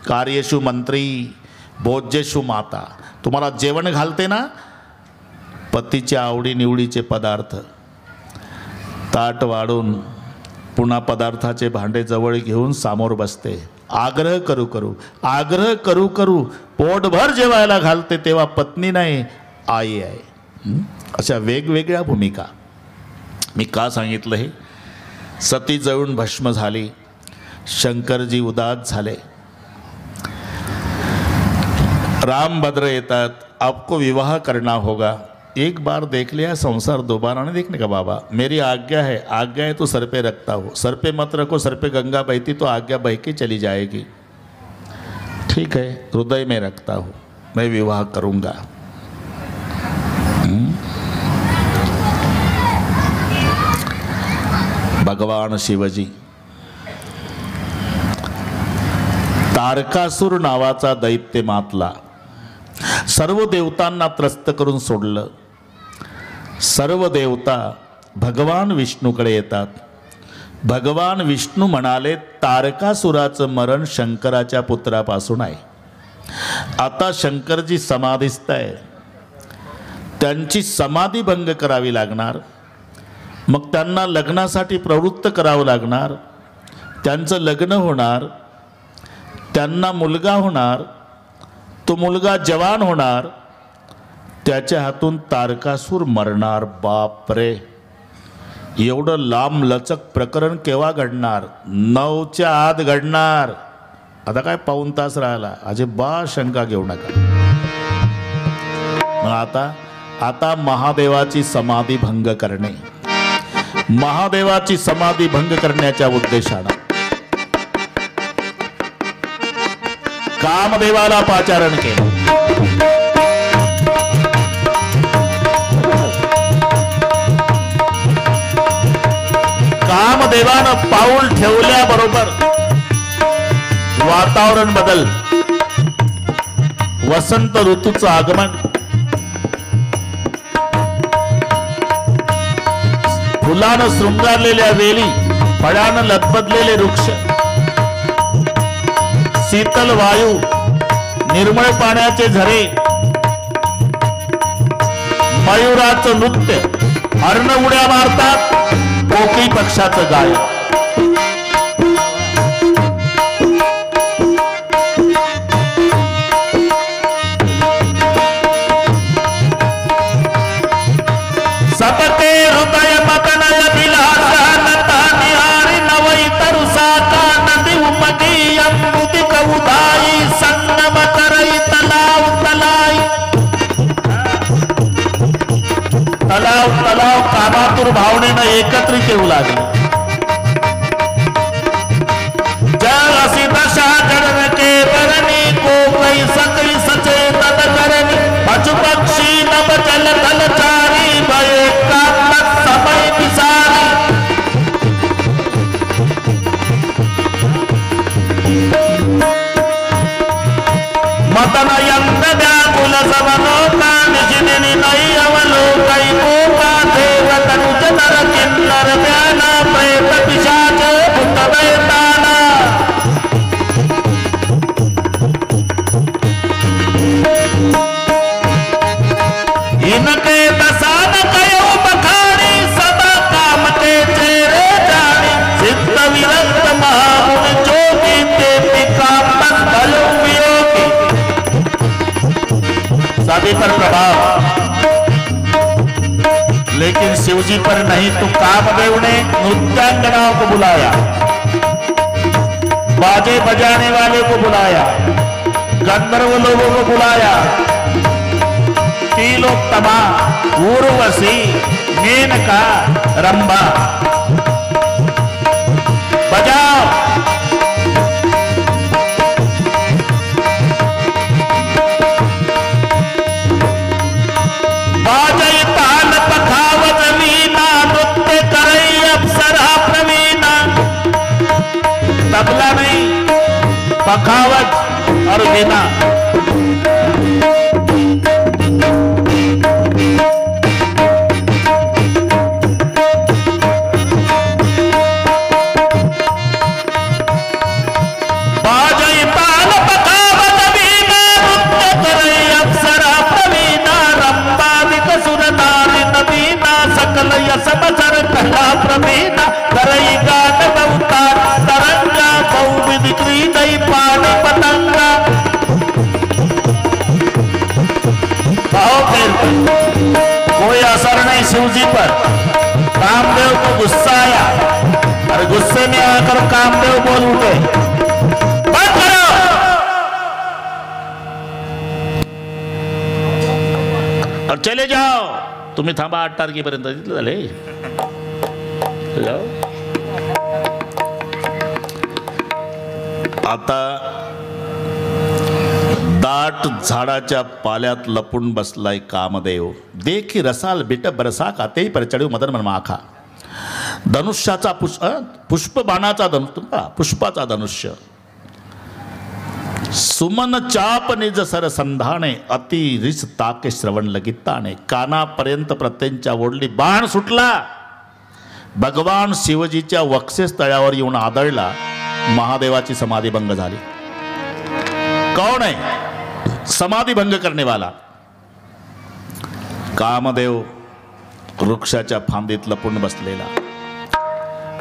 कार्येषु मंत्री, भोज्येषु माता. तुम्हाला जेवण घालते ना, पतीच्या आवडीनिवडीचे पदार्थ ताट वाढून पुन्हा पदार्थाचे भांडे जवळ घेऊन समोर बसते. आग्रह करू करू पोटभर जेवायला घालते तेव्हा पत्नी नाही आई आहे. अशा वेगवेगळ्या भूमिका. मी का सांगितलं हे? सती जळून भस्म झाली, शंकरजी उदास झाले. रामभद्र येतात, आपको विवाह करना होगा. एक बार देख लिया संसार, दोबारा नहीं देखने का बाबा. मेरी आज्ञा है तो सर पे रखता हो, सर पे मत रखो, सर पे गंगा बहती तो आज्ञा बह के चली जाएगी. ठीक है, हृदय में रखता हूँ, मैं विवाह करूँगा. भगवान शिवजी तारकासूर नावाचा दैत्य मातला, सर्व देवतांना त्रस्त करून सोडलं. सर्व देवता भगवान विष्णूकडे येतात. भगवान विष्णू म्हणाले तारकासुराचं मरण शंकराच्या पुत्रापासून आहे. आता शंकरजी समाधीस्थ आहे, त्यांची समाधी भंग करावी लागणार. मग त्यांना लग्नासाठी प्रवृत्त करावं लागणार. त्यांचं लग्न होणार, त्यांना मुलगा होणार, तो मुलगा जवान होणार, त्याच्या हातून तारकासूर मरणार. बापरे, एवढं लांब लचक प्रकरण केव्हा घडणार? 9च्या आत घडणार. आता काय पाऊण तास राहिला, अजिबात शंका घेऊ नका. मग आता महादेवाची समाधी भंग करणे, महादेवाची समाधी भंग करण्याच्या उद्देशानं कामदेवाला पाचारण केलं. कामदेवानं पाऊल ठेवल्याबरोबर वातावरण बदल, वसंत ऋतूचं आगमन, फुलानं शृंगारलेल्या वेली, फळानं लदबदलेले वृक्ष, शीतल वायू, निर्मळ पाण्याचे झरे, मयुराचं नृत्य, हरण उड्या मारतात, कोकिळ पक्षाचं गाय. सतते हृदय मदनय विलासनता निहारी नवई तरुसा कानदी उमगी अमृति कौदाई संगम करई तलाव तलाई. तलाव कामातुर भावनेनं एकत्रित येऊ लागले. जग असी दशा जडन के बरनी को कई सकई सचेतन करनी पशु पक्षी नभ जल तलचारी भये कामत समय विसारी. मदन यंग व्याकुल समनोका निशिदिनी नई अवलोकई मोका देव तनुज नर किन्नर व्याना प्रेत पिशाच भूत वैताना. इनके दसान कयो बखानी सदा काम के चेहरे जानी सिद्ध विरक्त महामुनि जोगी ते काम बंधल वियोगी. सभी पर प्रभाव, लेकिन शिवजी पर नहीं. तो कामदेव ने नृत्यांगनाओं को बुलाया, बाजे बजाने वाले को बुलाया, गंधर्व लोगों को बुलाया, तिलोत्तमा, उर्वशी, मेनका, रंभा, बजाओ. बाजई ताल पखावत वीणा नृत्य करई अप्सरा प्रवीणा. तबला नहीं, पखावत और वीणा. समचर कला प्रवीणा करई गान बहुतार तरंगा बहुविध क्रीडई पानी पतंगा. कोई असर नहीं शिवजी पर. कामदेव को गुस्सा आया और गुस्से में आकर कामदेव बोल उठे, बंद करो. और चले जाओ. तुम्ही थांबा 8 तारखेपर्यंत. तिथलं झाले जाओ. आता दाट झाडाच्या पाल्यात लपून बसलाय कामदेव. देखी रसाल बिट बरसा का ते परचडीव मदन मन माखा. धनुष्याचा पुष्पबाणाचा पुष्पाचा धनुष्य. सुमन चाप निज सर संधाने अति रिस ताके श्रवण लगिताने. कानापर्यंत प्रत्यंच्या ओढली. बाण सुटला, भगवान शिवजीच्या वक्षस्थळावर येऊन आदळला. महादेवाची समाधीभंग झाली. कौन आहे समाधीभंग करनेवाला? कामदेव वृक्षाच्या फांदीत लपून बसलेला.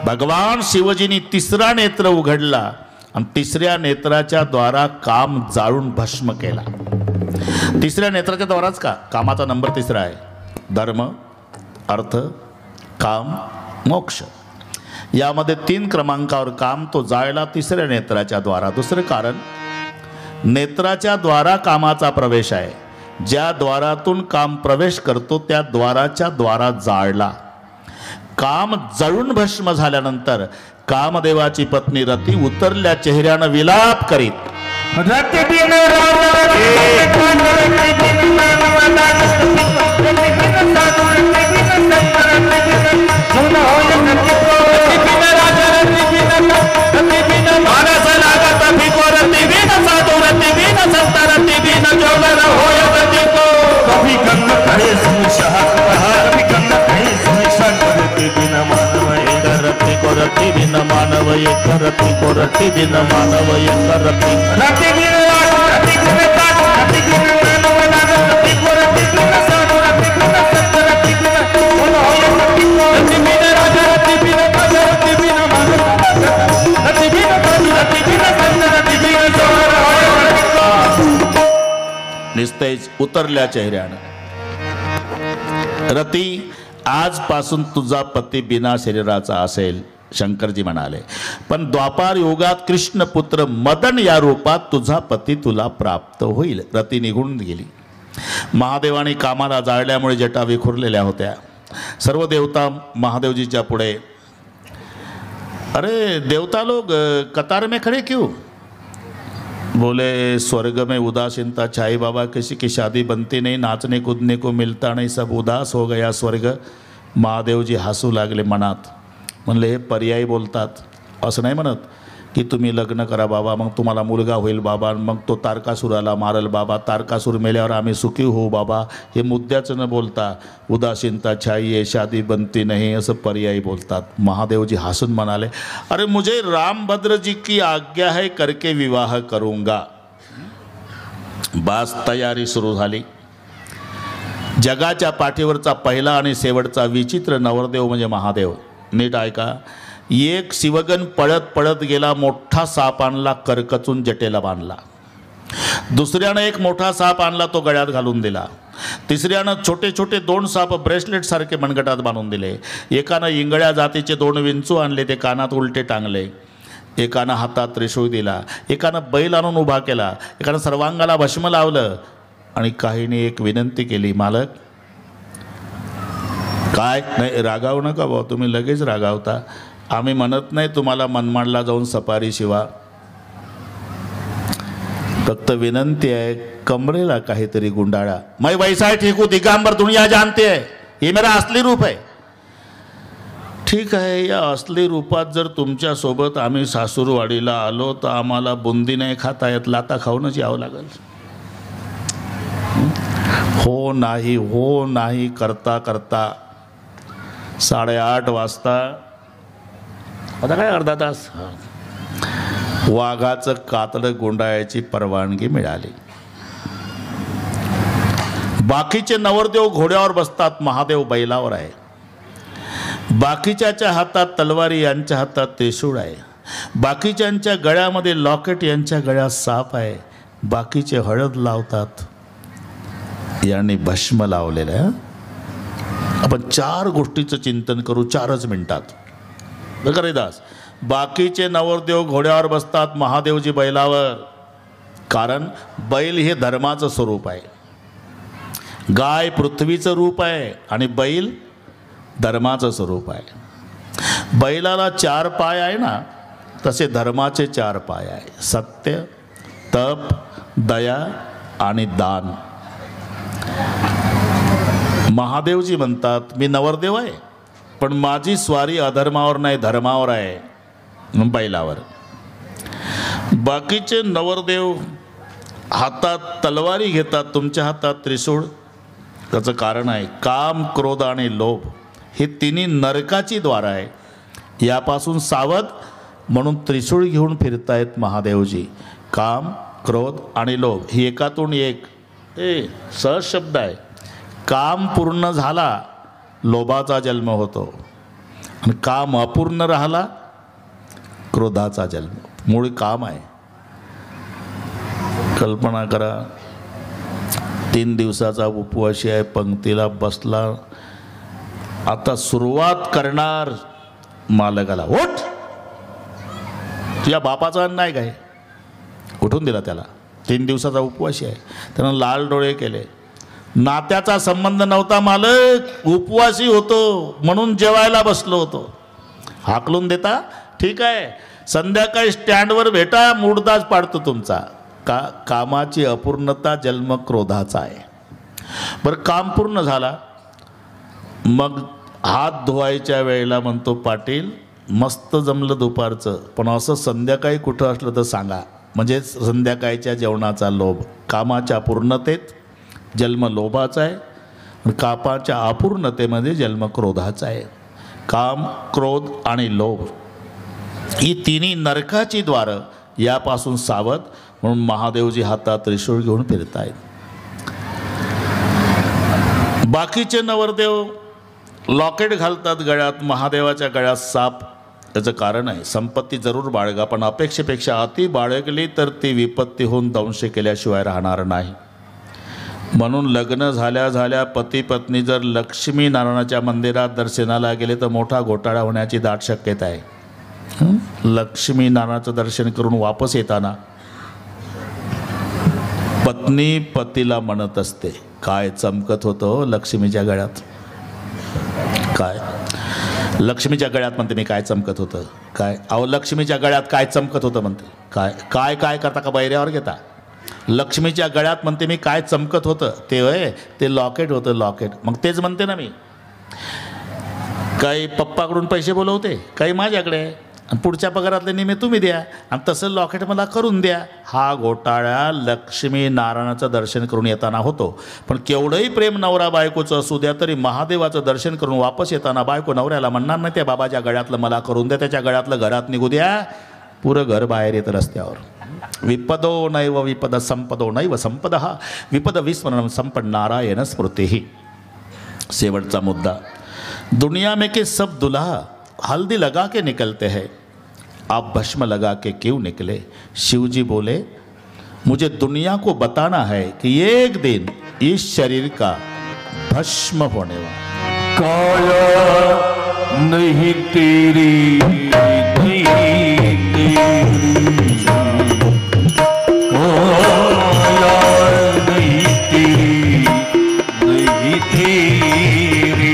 भगवान शिवजींनी तिसरा नेत्र उघडला आणि तिसऱ्या नेत्राच्या द्वारा काम जाळून भस्म केला. तिसऱ्या नेत्राच्या द्वाराच का? कामाचा नंबर तिसरा आहे. धर्म, अर्थ, काम, मोक्ष. यामध्ये 3 क्रमांकावर काम तो जाळला तिसऱ्या नेत्राच्या द्वारा. दुसरं कारण, नेत्राच्या द्वारा कामाचा प्रवेश आहे. ज्या द्वारातून काम प्रवेश करतो त्या द्वाराच्या द्वारा जाळला. काम जळून भस्म झाल्यानंतर कामदेवाची पत्नी रती उतरल्या चेहऱ्यानं विलाप करीत रति बिन मानव एक रति को रति बिन मानव एक रति रति बिन रति बिन रति बिन मानव रति को रति बिन साधु रति बिन संत रति बिन बोलो रति बिन राजा रति बिन राजा रति बिन मानव रति बिन रति बिन संत रति बिन जोर निस्तेज उतरल्या चेहऱ्यानं. रती, आजपासून तुझा पती बिना शरीराचा असेल, शंकरजी म्हणाले. पण द्वापार युगात कृष्णपुत्र मदन या रूपात तुझा पती तुला प्राप्त होईल. रती निघून गेली. महादेवाने कामाला जाळल्यामुळे जटा विखुरलेल्या होत्या. सर्व देवता महादेवजीच्या पुढे, अरे देवता लोग कतार में खड़े क्यों? बोले स्वर्ग में उदासीनता छाई बाबा, किसी की शादी बनती नहीं, नाचने कूदने को मिलता नहीं, सब उदास हो गया स्वर्ग. महादेवजी हसू लागले मनात. म्हणले हे पर्यायी बोलतात. असं नाही म्हणत की तुम्ही लग्न करा बाबा, मग तुम्हाला मुलगा होईल बाबा, मग तो तारकासुराला मारल बाबा, तारकासूर मेल्यावर आम्ही सुखी होऊ बाबा. हे मुद्द्याचं न बोलता उदासीनता छाई है, शादी बनती नहीं, असं पर्यायी बोलतात. महादेवजी हसून म्हणाले, अरे मुझे रामभद्र जी की आज्ञा है, करके विवाह करूंगा. बास तयारी सुरू झाली. जगाच्या पाठीवरचा पहिला आणि शेवटचा विचित्र नवरदेव म्हणजे महादेव. नीट ऐका. एक शिवगण पळत पळत गेला, मोठा साप आणला, करकचून जटेला बांधला. दुसऱ्यानं एक मोठा साप आणला, तो गळ्यात घालून दिला. तिसऱ्यानं छोटे छोटे 2 साप ब्रेसलेट सारखे मनगटात बांधून दिले. एकानं इंगळ्या जातीचे 2 विंचू आणले, ते कानात उलटे टांगले. एकानं हातात त्रिशूळ दिला. एकानं बैल आणून उभा केला. एकानं सर्वांगाला भस्म लावलं आणि काहींनी एक विनंती केली, मालक काय नाही रागावू नका भाऊ, तुम्ही लगेच रागावता. आम्ही म्हणत नाही तुम्हाला मनमाडला जाऊन सफारी शिवा, फक्त विनंती आहे कमरेला काहीतरी गुंडाळा. मैं वैसा है ठीक हूँ, दिगंबर दुनिया जानते है, ये मेरा असली रूप है. ठीक आहे, या असली रूपात जर तुमच्या सोबत आम्ही सासूरवाडीला आलो तर आम्हाला बुंदी नाही खाता येत, लाता खाऊनच यावं लागेल. हो नाही करता करता 8:30 वाजता, आता काय अर्धा तास, वाघाचं कातडं गुंडाळायची परवानगी मिळाली. बाकीचे नवरदेव घोड्यावर बसतात, महादेव बैलावर आहे. बाकीच्याच्या हातात तलवारी, यांच्या हातात त्रिशूळ आहे. बाकीच्यांच्या गळ्यामध्ये लॉकेट, यांच्या गळ्यात साप आहे. बाकीचे हळद लावतात, यांनी भस्म लावलेलं आहे. आपण 4 गोष्टीचं चिंतन करू 4च मिनिटात. बघा दास, बाकीचे नवरदेव घोड्यावर बसतात, महादेवजी बैलावर. कारण बैल हे धर्माचं स्वरूप आहे. गाय पृथ्वीचं रूप आहे आणि बैल धर्माचं स्वरूप आहे. बैलाला 4 पाय आहे ना, तसे धर्माचे 4 पाय आहे. सत्य, तप, दया आणि दान. महादेवजी म्हणतात, मी नवरदेव आहे पण माझी स्वारी अधर्मावर नाही, धर्मावर आहे, बैलावर. बाकीचे नवरदेव हातात तलवारी घेतात, तुमच्या हातात त्रिशूळ. त्याचं कारण आहे काम, क्रोध आणि लोभ हे तिन्ही नरकाची द्वार आहे. यापासून सावध म्हणून त्रिशूळ घेऊन फिरतायत महादेवजी. काम, क्रोध आणि लोभ ही एकातून एक सहज शब्द आहे. काम पूर्ण झाला लोभाचा जन्म होतो आणि काम अपूर्ण राहिला क्रोधाचा जन्म. मूळ काम आहे. कल्पना करा, 3 दिवसाचा उपवासी आहे, पंक्तीला बसला, आता सुरुवात करणार. मालकाला उठ, तुझ्या बापाचा अन्न आहे काय? उठून दिला त्याला. 3 दिवसाचा उपवासी आहे, त्यानं लाल डोळे केले. नात्याचा संबंध नव्हता, मालक उपवासी होतो म्हणून जेवायला बसलो होतो. हाकलून देता, ठीक आहे, संध्याकाळी स्टँडवर भेटा, मुडदाच पाडतो तुमचा. कामाची अपूर्णता जन्म क्रोधाचा आहे. बरं, काम पूर्ण झाला, मग हात धुवायच्या वेळेला म्हणतो, पाटील मस्त जमलं दुपारचं, पण असं संध्याकाळी कुठं असलं तर सांगा. म्हणजे संध्याकाळच्या जेवणाचा लोभ. कामाच्या पूर्णतेत जन्म लोभाचा आहे, कामाच्या अपूर्णतेमध्ये जन्म क्रोधाचा आहे. काम, क्रोध आणि लोभ ही तिन्ही नरकाची द्वारं. यापासून सावध म्हणून महादेवजी हातात त्रिशूळ घेऊन फिरतायत. बाकीचे नवरदेव लॉकेट घालतात गळ्यात, महादेवाच्या गळ्यात साप. त्याचं कारण आहे, संपत्ती जरूर बाळगा, पण अपेक्षेपेक्षा अति बाळगली तर ती विपत्ती होऊन दंश केल्याशिवाय राहणार नाही. म्हणून लग्न झाल्या झाल्या पती पत्नी जर लक्ष्मी नारायणाच्या मंदिरात दर्शनाला गेले तर मोठा घोटाळा होण्याची दाट शक्यता आहे. लक्ष्मी नारायणाचं दर्शन करून वापस येताना पत्नी पतीला म्हणत असते, काय चमकत होतं लक्ष्मीच्या गळ्यात. काय लक्ष्मीच्या गळ्यात म्हणते, मी काय चमकत होतं. काय अहो, लक्ष्मीच्या गळ्यात काय चमकत होतं म्हणते. काय काय काय करता का बैऱ्यावर घेता. लक्ष्मीच्या गळ्यात म्हणते मी काय चमकत होतं. ते होय, ते लॉकेट होतं, लॉकेट. मग तेच म्हणते ना मी, काही पप्पाकडून पैसे बोलवते, काही माझ्याकडे, आणि पुढच्या पगारातले निम्मे तुम्ही द्या, आणि तसं लॉकेट मला करून द्या. हा घोटाळा लक्ष्मी नारायणाचं दर्शन करून येताना होतो. पण केवढंही प्रेम नवरा बायकोचं असू द्या, तरी महादेवाचं दर्शन करून वापस येताना बायको नवऱ्याला म्हणणार नाही, त्या बाबाच्या गळ्यातलं मला करून द्या, त्याच्या गळ्यातलं घरात निघू द्या. पुरं घर बाहेर येतं रस्त्यावर. विपदो नैव विपद संपदो नैव संपद विपद विस्मरण संपद नारायण स्मृती. शेवटचा मुद्दा, दुनिया में के सब दुल्हा हल्दी लगा के निकलते हैं, आप भस्म लगा के क्यों निकले. शिवजी बोले, मुझे दुनिया को बताना है कि एक दिन इस शरीर का भस्म होने वाला. काया नहीं तेरी नहीं तेरी, काया नहीं तेरी नहीं तेरी,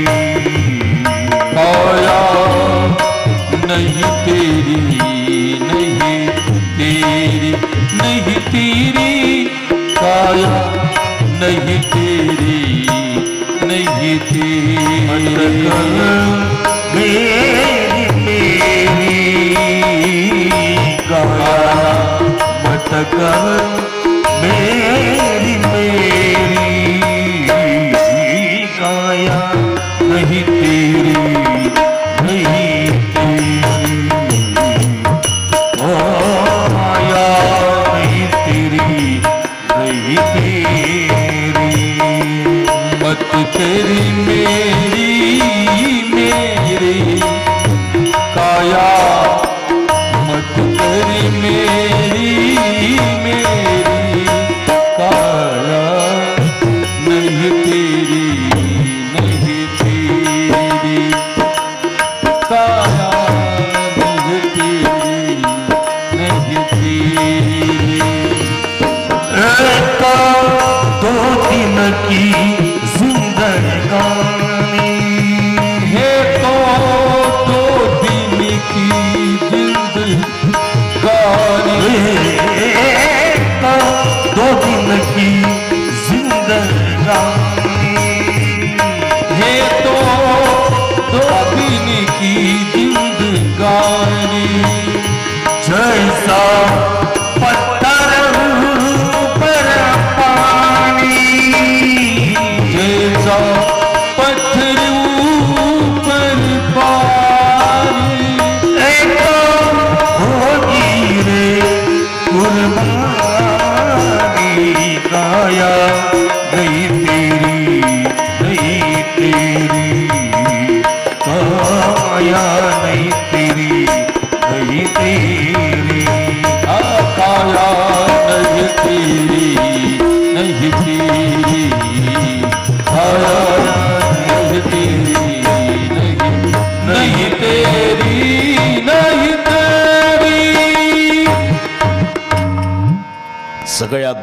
काया नहीं तेरी नहीं तेरी नहीं तेरी, काया नहीं तेरी नहीं तेरी. मेरी मेरी काया मत कर, मेरी मेरी काया नहीं तेरी नहीं तेरी, काया नहीं तेरी नहीं तेरी. मत तेरी मेरी मेरी काया, मत तेरी मेरी मेरी काया नहीं तेरी नहीं तेरी, काया नहीं तेरी नहीं तेरी. एक दो दिन की जिंदगानी है, तो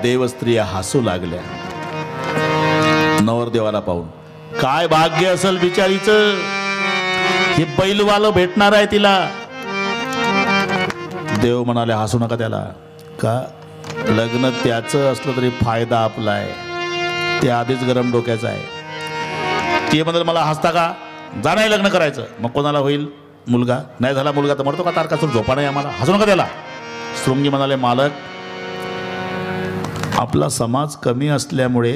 देवस्त्रिया हसू लागल्या नवरदेवाला पाहून. काय भाग्य असेल बिचारीचं, हे बैलवालं भेटणार आहे तिला. देव म्हणाले हसू नका त्याला, का लग्न त्याचं असलं तरी फायदा आपला आहे, ते आधीच गरम डोक्याचं आहे. ते म्हणतात मला हसता का, जा नाही लग्न करायचं. मग कोणाला होईल मुलगा, नाही झाला मुलगा तर म्हणतो का तारकासूर झोपा नाही आम्हाला, हसू नका त्याला. शृंगी म्हणाले मालक, आपला समाज कमी असल्यामुळे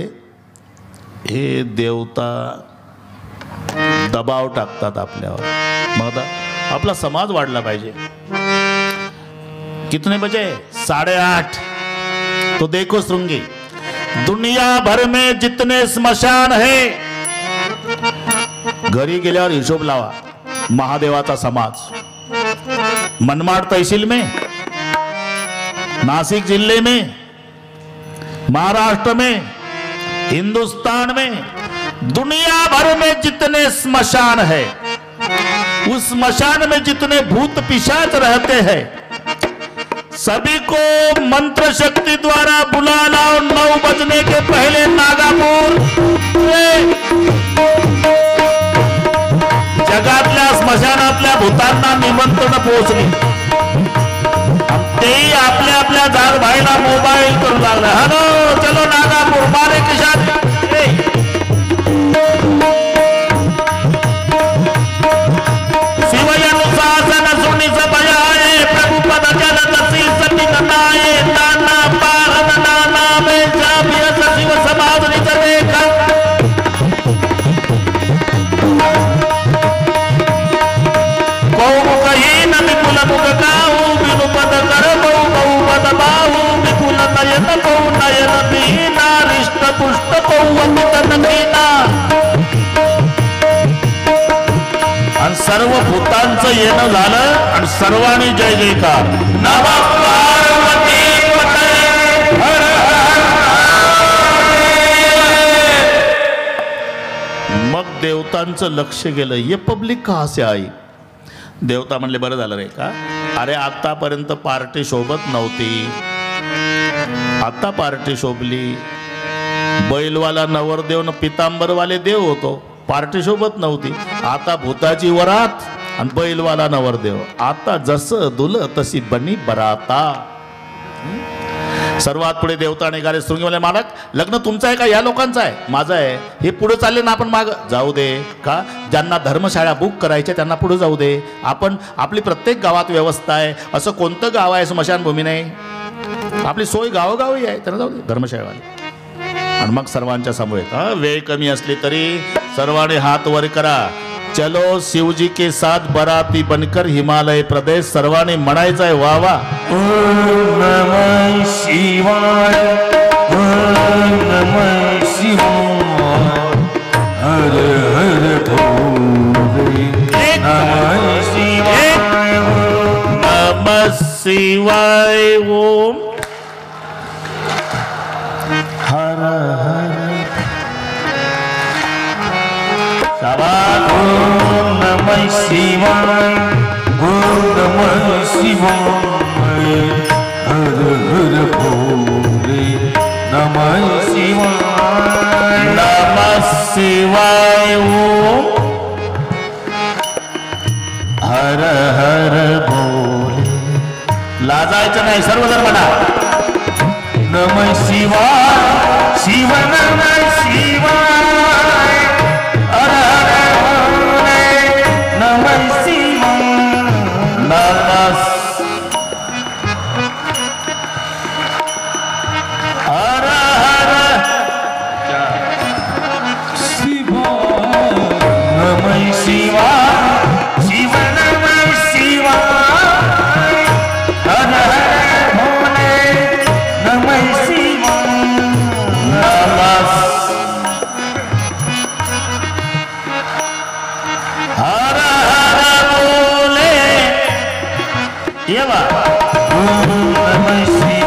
हे देवता दबाव टाकतात आपल्यावर. मग आता आपला समाज वाढला पाहिजे. कितने बजे, 8:30. तो देखो शृंगी, दुनिया भर में जितने स्मशान है, घरी गेल्यावर हिशोब लावा. महादेवाचा समाज मनमाड तहसील में, नासिक जिले में, महाराष्ट्र में, हिंदुस्तान में, दुनिया भर में जितने स्मशान है, उस स्मशान में जितने भूत पिशाच रहते हैं, सभी को मंत्र शक्ति द्वारा बुला लाओ. 9 बजने के पहले नागापुर. जगातल्या स्मशानातल्या भूतांना निमंत्रण पोहोचली. तेही आपल्या आपल्या जाग भाईला मोबाईल करू लागला. हॅलो चलो नागापूर मारे किशान. शिवयनुशासन सुनिस बजाए, प्रभु पद जल तसी सती नताए, नाना पाहन नाना में जाबियस शिव समाज निज देखा. कौ कही न विपुल मुख काहू, बिनु पद कर बहु बहु पद बाहू, विपुल नयन बहु नयन बीना, रिष्ट पुष्ट बहु अमित नकीना. आणि सर्व भूतांचं येणं झालं आणि सर्वांनी जय जयकार. नमः पार्वती पतये हर हर. मग देवतांचं लक्ष गेलं, ये पब्लिक कहाँ से आई. देवता म्हणले बरं झालं रे का, अरे आतापर्यंत पार्टी शोभत नव्हती, आता पार्टी शोभली. बैलवाला नवरदेव न पितांबरवाले देव होतो, पार्टी शोभत नव्हती. आता भूताची वरात आणि बैलवाला नवरदेव. आता जसं दुलं तशी बनी बराता. सर्वात पुढे देवता निघाले. शृंगी म्हणाले मालक, लग्न तुमचं आहे का या लोकांचं आहे. माझं आहे. हे पुढे चालले ना, आपण माग जाऊ दे. का ज्यांना धर्मशाळा बुक करायच्या त्यांना पुढे जाऊ दे. आपण आपली प्रत्येक गावात व्यवस्था आहे. असं कोणतं गाव आहे स्मशानभूमी नाही, आपली सोय गावोगावी आहे, त्यांना जाऊ दे धर्मशाळेवाले. आणि मग सर्वांच्या समोर वेळ कमी असली तरी सर्वांनी हात वर करा. चलो शिवजी के साथ बराती बनकर हिमालय प्रदेश. सर्वांनी म्हणायचं आहे वा वा. ओम नमः शिवाय, ओम नमः शिवाय, हर हर भोले. नमः शिवाय, नमः शिवाय. ओम हर हर. ओम नमः शिवाय, ओम नमः शिवाय, हर हर भोले. नमः शिवाय, नमः शिवाय. ओम हर हर भोले. लाजायचं नाही, सर्वजण म्हणा नमः शिवाय, शिव नमः शिवाय, हर हर भोले. नमः शिवाय, नमः हर हर शिवाय. नमः शिवाय, शिव नमः शिवाय, हर हर भोले. नमः शिवाय, नमः हर हर बोले. ये बा नमः शिवाय.